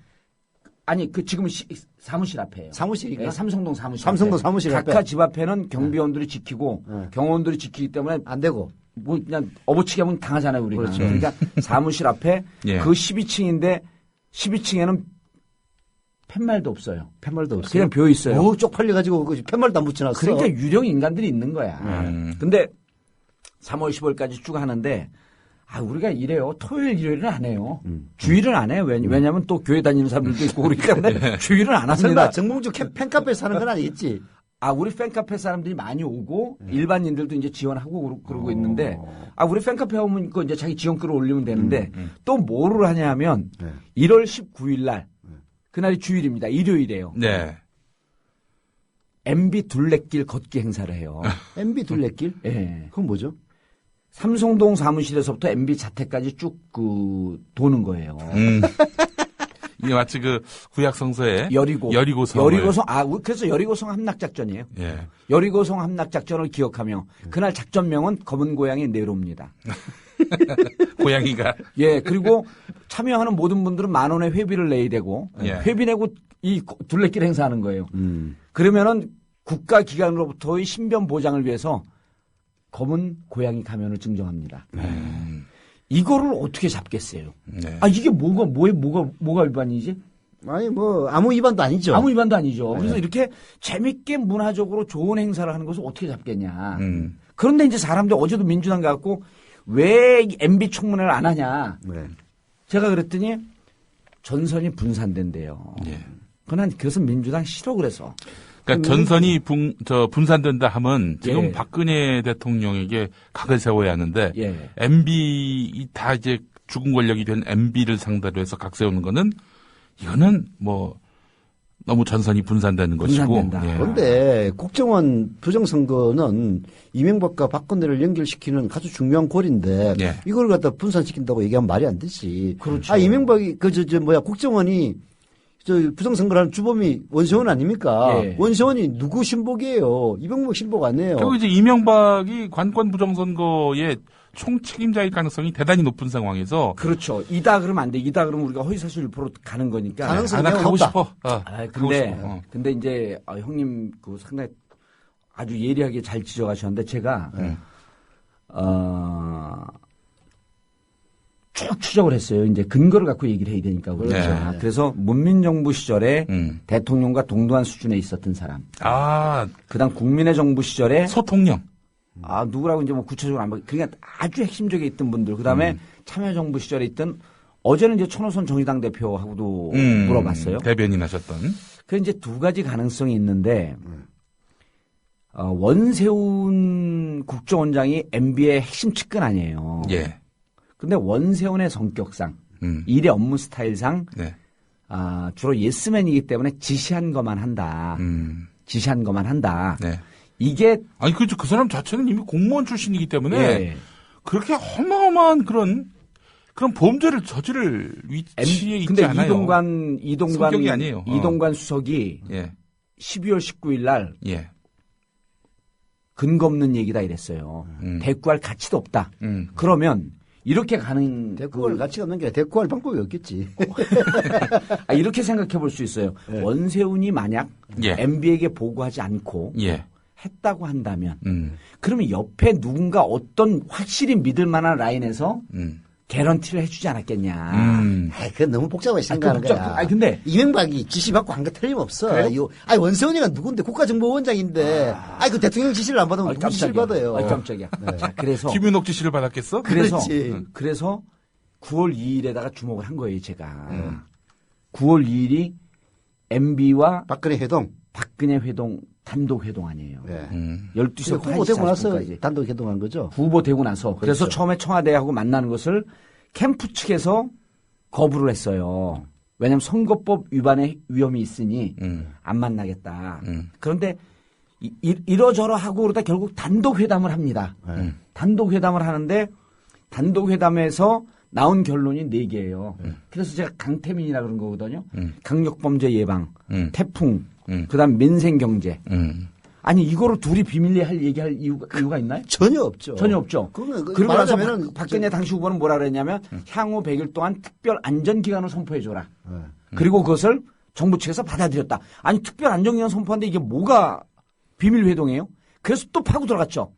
아니, 지금은 사무실 앞에요. 사무실인가? 네, 삼성동 사무실. 삼성동 사무실 앞에. 각하 집 앞에는 경비원들이 지키고 경호원들이 지키기 때문에 안 되고. 뭐 그냥 업어치기 하면 당하잖아요, 우리가. 그렇죠. 그러니까 사무실 앞에 예. 그 12층인데 12층에는 팻말도 없어요. 팻말도 없어요. 그냥 벼 있어요. 오, 쪽팔려가지고 팻말도 안 붙여놨어. 그러니까 유령 인간들이 있는 거야. 근데 3월 15일까지 쭉 하는데 우리가 이래요. 토요일, 일요일은 안 해요. 주일은 안 해요. 왜냐면 또 교회 다니는 사람들도 있고 그렇기 때문에 주일은 안 합니다. 설마 정봉주 팬카페에서 하는 건 아니겠지? 우리 팬카페 사람들이 많이 오고 일반인들도 이제 지원하고 그러고 있는데 우리 팬카페 오면 이제 자기 지원 글을 올리면 되는데 또 뭐를 하냐면 1월 19일 날 그날이 주일입니다. 일요일이에요. 네. MB 둘레길 걷기 행사를 해요. MB 둘레길? 예. 그건 뭐죠? 삼성동 사무실에서부터 MB 자택까지 쭉 도는 거예요. 이게 마치 그 구약성서에 여리고성. 그래서 여리고성 함락작전이에요. 예. 여리고성 함락작전을 기억하며 그날 작전명은 검은 고양이 네로입니다. 고양이가. 예, 그리고 참여하는 모든 분들은 10,000원의 회비를 내야 되고 예. 회비 내고 이 둘레길 행사하는 거예요. 그러면은 국가기관으로부터의 신변 보장을 위해서 검은 고양이 가면을 증정합니다. 이거를 어떻게 잡겠어요? 네. 이게 뭐가 위반이지? 아니, 뭐, 아무 위반도 아니죠. 아무 위반도 아니죠. 네. 그래서 이렇게 재밌게 문화적으로 좋은 행사를 하는 것을 어떻게 잡겠냐. 그런데 이제 사람들 어제도 민주당 갖고 왜 MB 청문회를 안 하냐. 네. 제가 그랬더니 전선이 분산된대요. 예. 그래서 민주당 싫어 그래서. 그러니까 전선이 분산된다 하면 지금 예. 박근혜 대통령에게 각을 세워야 하는데 예. MB 다 이제 죽은 권력이 된 MB를 상대로 해서 각 세우는 거는 이거는 뭐 너무 전선이 분산되는 것이고. 예. 그런데 국정원 부정선거는 이명박과 박근혜를 연결시키는 아주 중요한 골인데 예. 이걸 갖다 분산시킨다고 얘기하면 말이 안 되지. 그렇죠. 이명박이 국정원이 부정선거를 하는 주범이 원세훈 아닙니까? 예. 원세훈이 누구 신복이에요? 이명박 신복 아니에요. 그리고 이제 이명박이 관권 부정선거의 총책임자일 가능성이 대단히 높은 상황에서. 그렇죠. 이다 그러면 안 돼. 이다 그러면 우리가 허위사실 유포로 가는 거니까. 가능성이 나 가고 높다. 싶어. 근데 이제 형님 상당히 아주 예리하게 잘 지적하셨는데 제가 쭉 추적을 했어요. 이제 근거를 갖고 얘기를 해야 되니까. 그렇죠. 네. 그래서 문민정부 시절에 대통령과 동등한 수준에 있었던 사람. 그다음 국민의 정부 시절에 소통령. 누구라고 이제 뭐 구체적으로 안 봐. 그러니까 아주 핵심적에 있던 분들. 그다음에 참여정부 시절에 있던 어제는 이제 천호선 정의당 대표하고도 물어봤어요. 대변인 하셨던. 그 이제 두 가지 가능성이 있는데 원세훈 국정원장이 MB의 핵심 측근 아니에요. 예. 근데 원세훈의 성격상 일의 업무 스타일상 네. 주로 예스맨이기 때문에 지시한 것만 한다. 지시한 것만 한다. 네. 이게 그 사람 자체는 이미 공무원 출신이기 때문에 예. 그렇게 어마어마한 그런 범죄를 저지를 위치에 있지 근데 않아요. 이동관 아니에요. 이동관 수석이 예. 12월 19일 날 예. 근거 없는 얘기다 이랬어요. 대꾸할 가치도 없다. 그러면 이렇게 가는 대꾸할 가치가 없는 게 대꾸할 방법이 없겠지. 이렇게 생각해 볼 수 있어요. 네. 원세훈이 만약 예. MB에게 보고하지 않고 예. 했다고 한다면 그러면 옆에 누군가 어떤 확실히 믿을 만한 라인에서 개런티를 해주지 않았겠냐. 그건 너무 복잡하게 생각하는 거야. 근데 이명박이 지시받고 한 거 틀림없어. 원세훈이가 누군데 국가정보원장인데 그 대통령 지시를 안 받으면 누구 지시를 받아요. 깜짝이야. 네. 자, 그래서 김윤옥 지시를 받았겠어? 그래서 9월 2일에다가 주목을 한 거예요, 제가. 9월 2일이 MB와 박근혜 회동 단독 회동 아니에요. 네. 12시 후보 되고 나서 단독 회동한 거죠. 후보 되고 나서. 그렇죠. 그래서 처음에 청와대하고 만나는 것을 캠프 측에서 거부를 했어요. 왜냐하면 선거법 위반의 위험이 있으니 안 만나겠다. 그런데 이러저러 하고 그러다 결국 단독 회담을 합니다. 단독 회담을 하는데 단독 회담에서 나온 결론이 4개예요. 그래서 제가 강태민이라 그런 거거든요. 강력범죄 예방, 태풍, 그다음 민생경제. 아니 이거를 둘이 비밀리에 얘기할 이유가 있나요? 전혀 없죠. 전혀 없죠. 그리고 나서 박근혜 당시 후보는 뭐라 그랬냐면 향후 100일 동안 특별 안전기간을 선포해줘라. 그리고 그것을 정부 측에서 받아들였다. 아니 특별 안전기간 선포하는데 이게 뭐가 비밀회동이에요? 그래서 또 파고 들어갔죠.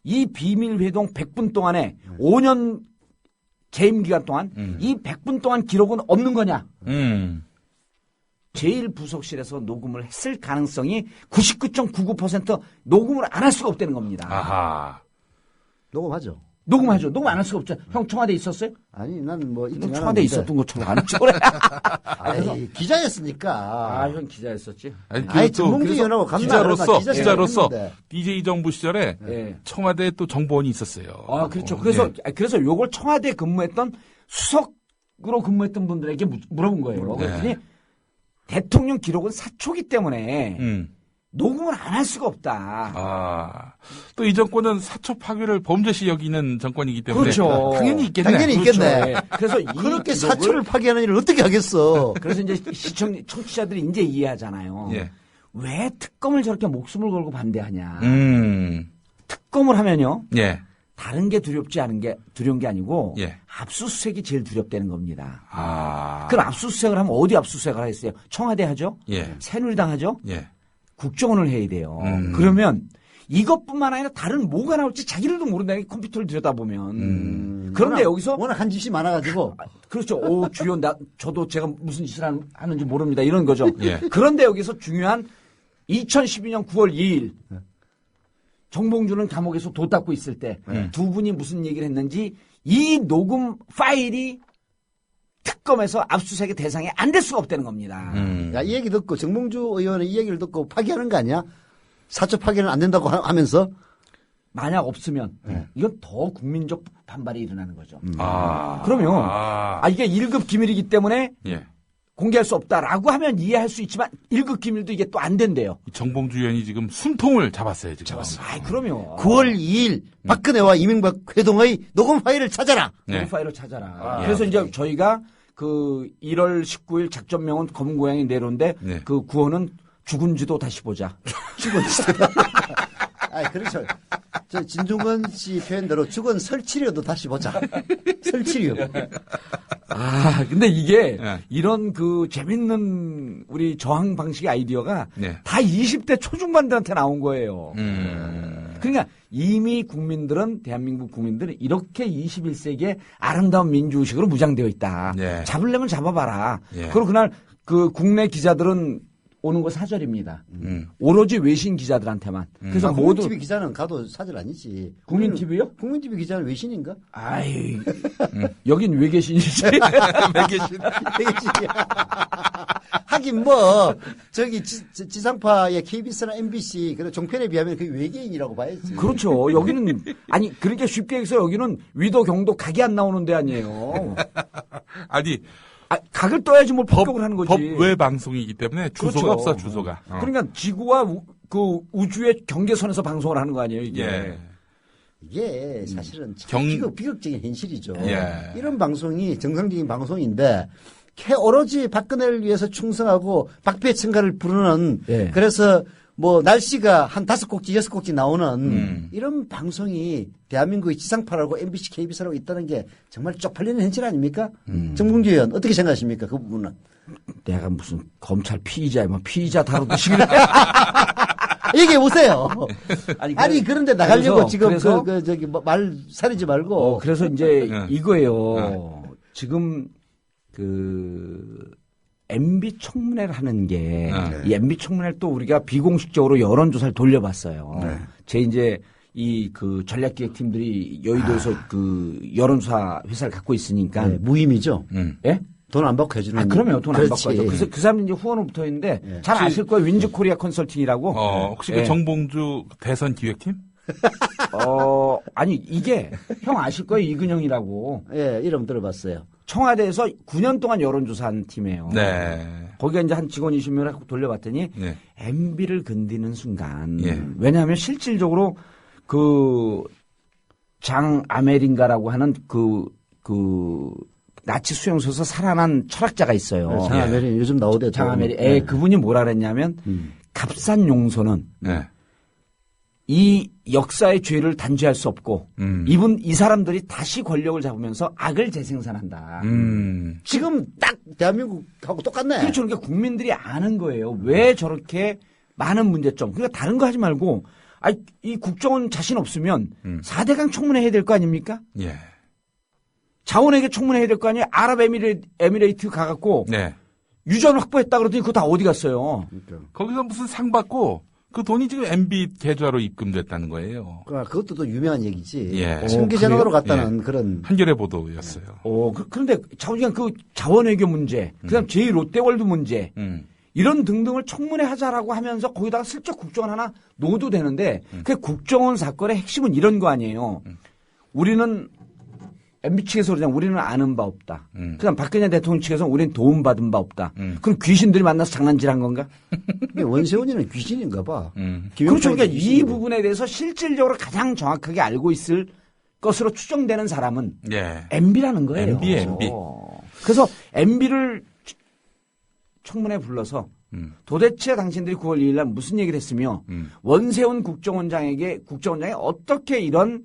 이 비밀회동 100분 동안에 5년 재임기간 동안 이 100분 동안 기록은 없는 거냐? 제1부속실에서 녹음을 했을 가능성이 99.99% 녹음을 안 할 수가 없다는 겁니다. 아하. 녹음하죠. 녹음하죠. 녹음 안 할 수가 없죠. 형 청와대 있었어요? 아니, 나는 뭐 청와대 있었던 것처럼 안 했죠. 기자였으니까. 형 기자였었지. 정봉주 연하고 기자로서 DJ 정부 시절에 청와대에 또 정보원이 있었어요. 그렇죠. 그래서 요걸 청와대에 근무했던 수석으로 근무했던 분들에게 물어본 거예요. 그랬더니 대통령 기록은 사초기 때문에 녹음을 안 할 수가 없다. 또 이 정권은 사초 파괴를 범죄시 여기는 정권이기 때문에 그렇죠. 당연히 있겠네. 당연히 있겠네. 그렇죠. 그래서 그렇게 사초를 파괴하는 일을 어떻게 하겠어. 그래서 이제 청취자들이 이제 이해하잖아요. 예. 왜 특검을 저렇게 목숨을 걸고 반대하냐. 음. 특검을 하면요. 예. 다른 게 두려운 게 아니고 예. 압수수색이 제일 두렵다는 겁니다. 아. 그럼 압수수색을 하면 어디 압수수색을 하겠어요? 청와대 하죠? 예. 새누리당 하죠? 예. 국정원을 해야 돼요. 그러면 이것뿐만 아니라 다른 뭐가 나올지 자기들도 모른다는 게 컴퓨터를 들여다보면. 그런데 여기서 워낙 한 짓이 많아가지고. 그렇죠. 오, 주요, 저도 제가 무슨 짓을 하는지 모릅니다. 이런 거죠. 예. 그런데 여기서 중요한 2012년 9월 2일 정봉주는 감옥에서 도 닦고 있을 때 두 분이 무슨 얘기를 했는지 이 녹음 파일이 특검에서 압수수색의 대상이 안 될 수가 없다는 겁니다. 야, 이 얘기 듣고 정봉주 의원은 이 얘기를 듣고 파기하는 거 아니야? 사초 파기는 안 된다고 하면서 만약 없으면 이건 더 국민적 반발이 일어나는 거죠. 아. 그러면 이게 1급 기밀이기 때문에 예. 공개할 수 없다라고 하면 이해할 수 있지만 1급 기밀도 이게 또 안 된대요. 정봉주 의원이 지금 숨통을 잡았어요. 지금. 그럼요. 9월 2일 박근혜와 이명박 회동의 녹음 파일을 찾아라. 녹음 파일을 찾아라. 그래서 이제 저희가 그 1월 19일 작전명은 검은 고양이 내로인데 그 구호는 죽은 지도 다시 보자. 죽은 지도. 그렇죠. 저 진중권 씨 표현대로 죽은 설치료도 다시 보자. 설치료. 근데 이게 이런 그 재밌는 우리 저항 방식의 아이디어가 다 20대 초중반들한테 나온 거예요. 그러니까 이미 국민들은 대한민국 국민들은 이렇게 21세기의 아름다운 민주의식으로 무장되어 있다. 잡으려면 잡아봐라. 그리고 그날 그 국내 기자들은 오는 거 사절입니다. 오로지 외신 기자들한테만. 그래서 모두 국민TV 기자는 가도 사절 아니지. 국민TV요? 국민TV 기자는 외신인가? 아이, 여긴 외계신이지. 외계신이야. 하긴 뭐 저기 지상파의 KBS나 MBC 그리고 종편에 비하면 그 외계인이라고 봐야지. 그렇죠. 여기는 아니 그렇게 쉽게 해서 여기는 위도 경도 각이 안 나오는 데 아니에요. 아니. 각을 떠야지 뭘 폭격을 하는 거지. 법외 방송이기 때문에 주소가 그렇죠. 없어, 주소가. 그러니까 지구와 그 우주의 경계선에서 방송을 하는 거 아니에요, 이게. 이게 사실은 비극적인 현실이죠. 이런 방송이 정상적인 방송인데 오로지 박근혜를 위해서 충성하고 박배 청가를 부르는 그래서 뭐 날씨가 한 5곡지 6곡지 나오는 이런 방송이 대한민국의 지상파라고 MBC, KBS라고 있다는 게 정말 쪽팔리는 현실 아닙니까? 정봉주 의원 어떻게 생각하십니까? 그 부분은. 내가 무슨 검찰 피의자야, 뭐 피의자 다루듯이 그래. 얘기해 보세요. 아니 그런데 나가려고 지금 저기 말 사리지 말고. 그래서 이제 이거예요. 지금 MB 청문회를 하는 게, 이 MB 청문회를 또 우리가 비공식적으로 여론조사를 돌려봤어요. 제 이제 그 전략기획팀들이 여의도에서 그 여론조사 회사를 갖고 있으니까. 무임이죠? 예? 돈 안 받고 해주는. 그러면 돈 안 받고 하죠. 그래서 그 사람이 이제 후원으로 붙어 있는데 잘 아실 거예요. 윈즈 코리아 컨설팅이라고. 혹시 그 정봉주 대선 기획팀? 아니, 이게 형 아실 거예요. 이근영이라고. 이름 들어봤어요. 청와대에서 9년 동안 여론조사한 팀이에요. 거기가 이제 한 직원 20명을 갖고 돌려봤더니 MB를 건드는 순간 왜냐하면 실질적으로 그 장 아메린가라고 하는 그 나치 수용소에서 살아난 철학자가 있어요. 장 아메린 요즘 나오대. 장 아메린. 그분이 뭐라 그랬냐면 값싼 용서는 이 역사의 죄를 단죄할 수 없고 이 사람들이 다시 권력을 잡으면서 악을 재생산한다. 지금 딱 대한민국하고 똑같네. 그렇죠. 그러니까 국민들이 아는 거예요. 왜 저렇게 많은 문제점. 그러니까 다른 거 하지 말고 이 국정원 자신 없으면 4대강 청문회 해야 될 거 아닙니까? 자원에게 청문회 해야 될 거 아니에요? 아랍에미레이트 가갖고 유전 확보했다 그러더니 그거 다 어디 갔어요? 거기서 무슨 상 받고 그 돈이 지금 MB 계좌로 입금됐다는 거예요. 그것도 또 유명한 얘기지. 청계전으로 갔다는 그런. 한겨레 보도였어요. 그런데 그 자원외교 문제, 그다음 제2롯데월드 문제, 이런 등등을 청문회 하자라고 하면서 거기다가 슬쩍 국정원 하나 넣어도 되는데 그 국정원 사건의 핵심은 이런 거 아니에요. 우리는 MB 측에서 그러잖아. 우리는 아는 바 없다. 그다음 박근혜 대통령 측에서 우리는 도움받은 바 없다. 그럼 귀신들이 만나서 장난질한 건가? 원세훈이는 귀신인가 봐. 그렇죠. 그러니까 이 부분에 대해서 실질적으로 가장 정확하게 알고 있을 것으로 추정되는 사람은 MB라는 거예요. MB. 그래서 MB를 청문회에 불러서 도대체 당신들이 9월 2일 날 무슨 얘기를 했으며 원세훈 국정원장이 어떻게 이런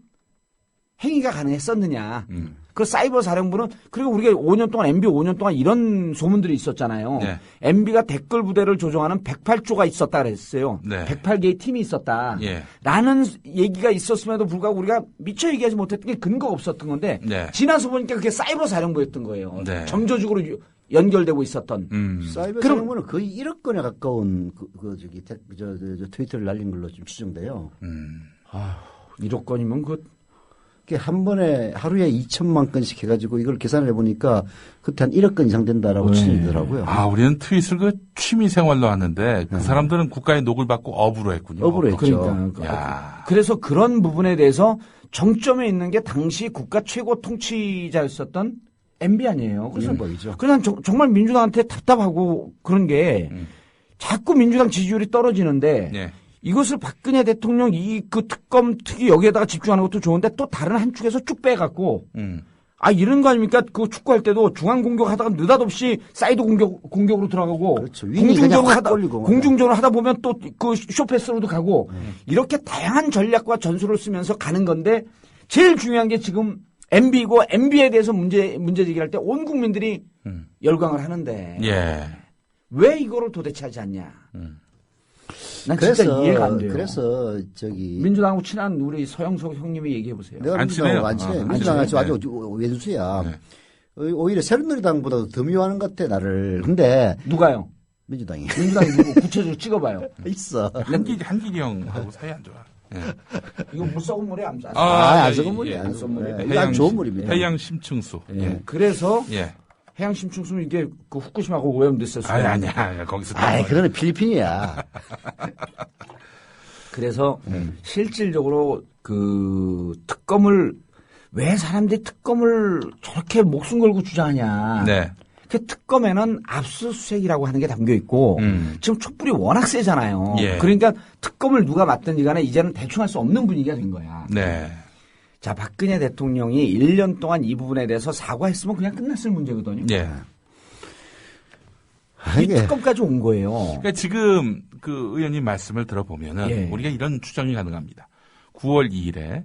행위가 가능했었느냐. 그 사이버 사령부는 그리고 우리가 5년 동안 MB 5년 동안 이런 소문들이 있었잖아요. MB가 댓글 부대를 조종하는 108조가 있었다 그랬어요. 108개의 팀이 있었다. 라는 얘기가 있었음에도 불구하고 우리가 미처 얘기하지 못했던 게 근거가 없었던 건데 지나서 보니까 그게 사이버 사령부였던 거예요. 점조직으로 연결되고 있었던. 사이버 사령부는 거의 1억 건에 가까운 트위터를 날린 걸로 좀 추정돼요. 1억 건이면 한 번에 하루에 2천만 건씩 해가지고 이걸 계산을 해보니까 그때 한 1억 건 이상 된다라고 추정되더라고요. 우리는 트윗을 취미 생활로 하는데 그 사람들은 국가의 녹을 받고 업으로 했군요. 업으로 했죠. 그러니까. 그래서 그런 부분에 대해서 정점에 있는 게 당시 국가 최고 통치자였었던 MB 아니에요. 그래서 난 정말 민주당한테 답답하고 그런 게 자꾸 민주당 지지율이 떨어지는데 이것을 박근혜 대통령 그 특검 특위 여기에다가 집중하는 것도 좋은데 또 다른 한 축에서 쭉 빼갖고 이런 거 아닙니까? 그 축구할 때도 중앙 공격하다가 느닷없이 사이드 공격으로 들어가고 공중전을 하다 보면 또 그 쇼패스로도 가고 이렇게 다양한 전략과 전술을 쓰면서 가는 건데 제일 중요한 게 지금 MB고 MB에 대해서 문제 제기할 때 온 국민들이 열광을 하는데 왜 이거를 도대체 하지 않냐? 난 진짜 이해가 안 돼요. 그래서 민주당하고 친한 우리 서영석 형님이 얘기해 보세요. 내가 민주당하고 안 친해. 민주당하고 아주 외두수야. 오히려 새누리당보다도 더 미워하는 것 같아 나를. 근데 누가요? 민주당이. 민주당이 누구 구체적으로 찍어봐요. 있어. 한길이 형하고 사이 안 좋아. 이거 물 썩은 물이 안 썩은 안 썩은 물이 안 썩은 물이. 아주 좋은 물입니다. 해양 심층수. 그래서 해양 심층수는 이게 그 후쿠시마하고 오염됐을 수 아니야. 거기서. 그거는 필리핀이야. 그래서 실질적으로 그 특검을 왜 사람들이 특검을 저렇게 목숨 걸고 주장하냐. 그 특검에는 압수수색이라고 하는 게 담겨 있고 지금 촛불이 워낙 세잖아요. 그러니까 특검을 누가 맡든지 간에 이제는 대충 할 수 없는 분위기가 된 거야. 자, 박근혜 대통령이 1년 동안 이 부분에 대해서 사과했으면 그냥 끝났을 문제거든요. 이 특검까지 온 거예요. 그러니까 지금 그 의원님 말씀을 들어보면은 우리가 이런 추정이 가능합니다. 9월 2일에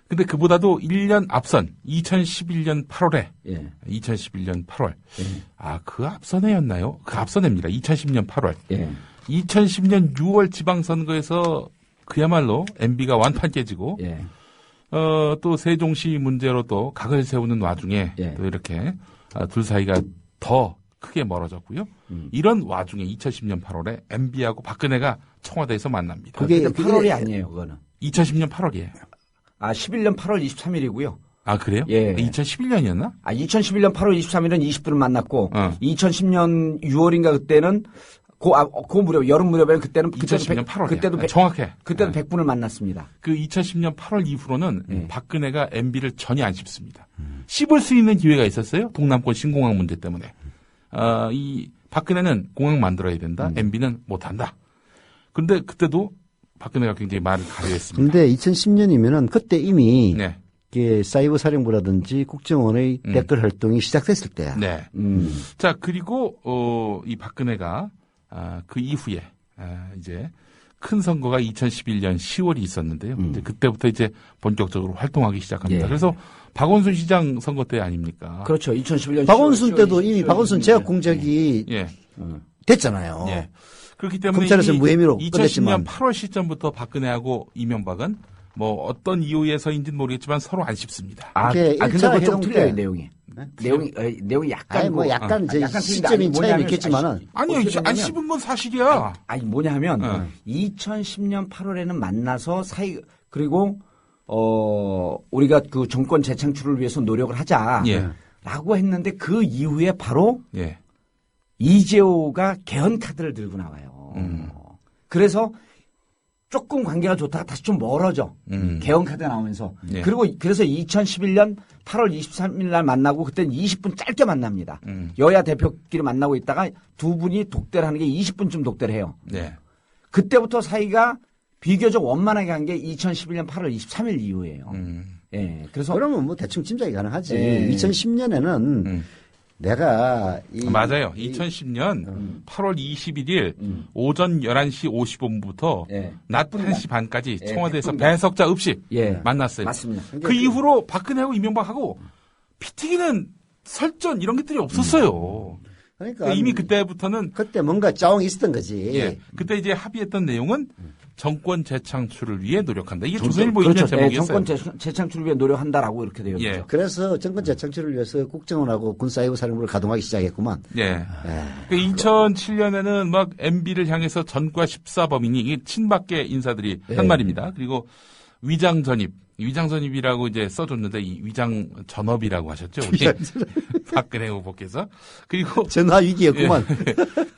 근데 그보다도 1년 앞선 2011년 8월에 2011년 8월 그 앞선해였나요? 그 앞선해입니다. 2010년 8월 2010년 6월 지방선거에서 그야말로 MB가 완판 깨지고 또 세종시 문제로 또 각을 세우는 와중에 또 이렇게 둘 사이가 더 크게 멀어졌고요. 이런 와중에 2010년 8월에 MB하고 박근혜가 청와대에서 만납니다. 그게 8월이 아니에요, 그거는. 2010년 8월이에요. 11년 8월 23일이고요. 그래요? 2011년이었나? 2011년 8월 23일은 20분을 만났고 2010년 6월인가 그때는 그 무렵 여름 무렵에는 그때는 2010년 8월 그때도 정확해. 그때도 100분을 만났습니다. 그 2010년 8월 이후로는 박근혜가 MB를 전혀 안 씹습니다. 씹을 수 있는 기회가 있었어요. 동남권 신공항 문제 때문에. 이 박근혜는 공항 만들어야 된다. MB는 못 한다. 그런데 그때도 박근혜가 굉장히 말을 가려했습니다. 근데 2010년이면은 그때 이미 사이버 사령부라든지 국정원의 댓글 활동이 시작됐을 때야. 자, 그리고 이 박근혜가 그 이후에 이제 큰 선거가 2011년 10월이 있었는데요. 이제 그때부터 이제 본격적으로 활동하기 시작합니다. 그래서 박원순 시장 선거 때 아닙니까? 그렇죠. 2011년 박원순 때도 이미 박원순 제약 공작이 됐잖아요. 그렇기 때문에 검찰에서 무혐의로 2010년 8월 시점부터 박근혜하고 이명박은 뭐 어떤 이유에서인지는 모르겠지만 서로 안 씹습니다. 근데 그거 좀 틀려요, 내용이. 내용이 약간 약간 시점이 차이는 있겠지만은 아니요, 안 씹은 건 사실이야. 뭐냐 하면 2010년 8월에는 만나서 그리고 우리가 그 정권 재창출을 위해서 노력을 하자라고 했는데 그 이후에 바로 이재호가 개헌 카드를 들고 나와요. 그래서 조금 관계가 좋다가 다시 좀 멀어져. 개헌 카드가 나오면서. 예. 그리고 그래서 2011년 8월 23일 날 만나고 그때는 20분 짧게 만납니다. 여야 대표끼리 만나고 있다가 두 분이 독대를 하는 게 20분쯤 독대를 해요. 네. 그때부터 사이가 비교적 원만하게 간 게 2011년 8월 23일 이후예요. 예. 그래서 그러면 뭐 대충 짐작이 가능하지. 예. 2010년에는 내가 맞아요. 2010년 8월 21일 오전 11시 55분부터 낮 1시 반까지 청와대에서 배석자 없이 만났어요. 맞습니다. 그 이후로 박근혜하고 이명박하고 피 튀기는 설전 이런 것들이 없었어요. 그러니까 이미 그때부터는 그때 뭔가 짜옹이 있었던 거지. 예. 그때 이제 합의했던 내용은 정권 재창출을 위해 노력한다. 이게 그렇죠. 조선일보 인연 제목이었어요. 정권 재창출을 위해 노력한다라고 이렇게 되어 있죠. 예. 그래서 정권 재창출을 위해서 국정원하고 군사이구사령부를 가동하기 시작했구만. 예. 그 2007년에는 막 MB를 향해서 전과 14범인이 이게 친박계 인사들이 한 말입니다. 그리고 위장 전입이라고 이제 써줬는데 이 위장 전업이라고 하셨죠. 우리 박근혜 후보께서. 그리고 전화 위기였구만.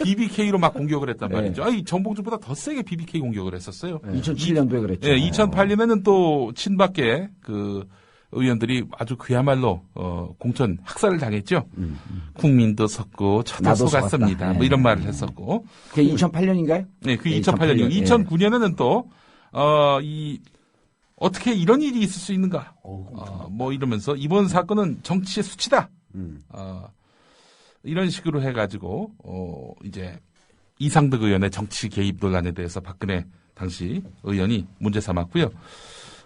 BBK로 막 공격을 했단 말이죠. 이 정봉주보다 더 세게 BBK 공격을 했었어요. 2007년도에 그랬죠. 예, 2008년에는 또 친박계 그 의원들이 아주 그야말로 공천 학살을 당했죠. 국민도 섰고 저도 속았습니다. 뭐 이런 말을 했었고. 그게 2008년인가요? 네, 그게 2008년이요. 2009년에는 또 어떻게 이런 일이 있을 수 있는가? 뭐 이러면서 이번 사건은 정치의 수치다. 이런 식으로 해가지고 이제 이상득 의원의 정치 개입 논란에 대해서 박근혜 당시 의원이 문제 삼았고요.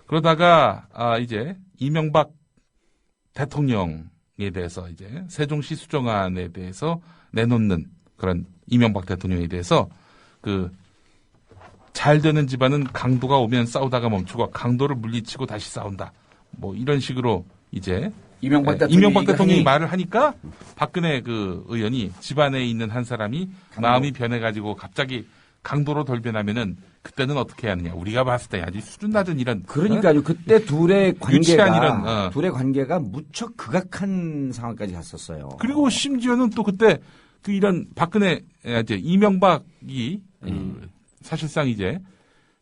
그러다가 이제 이명박 대통령에 대해서 이제 세종시 수정안에 대해서 내놓는 그런 이명박 대통령에 대해서 잘 되는 집안은 강도가 오면 싸우다가 멈추고 강도를 물리치고 다시 싸운다. 뭐 이런 식으로 이제 이명박 대통령이 말을 하니까 박근혜 그 의원이 집안에 있는 한 사람이 마음이 변해가지고 갑자기 강도로 돌변하면은 그때는 어떻게 해야 하느냐. 우리가 봤을 때 아주 수준 낮은 이런. 그러니까요. 그때 둘의 유치한 이런, 둘의 관계가 무척 극악한 상황까지 갔었어요. 그리고 심지어는 또 그때 그 이런 박근혜 이제 이명박이 사실상 이제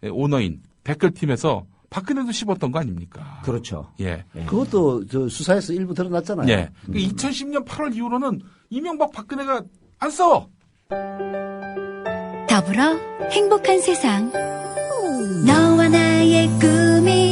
오너인 댓글팀에서 박근혜도 씹었던 거 아닙니까? 그렇죠. 예. 그것도 저 수사에서 일부 드러났잖아요. 예. 2010년 8월 이후로는 이명박 박근혜가 안 싸워. 더불어 행복한 세상. 너와 나의 꿈이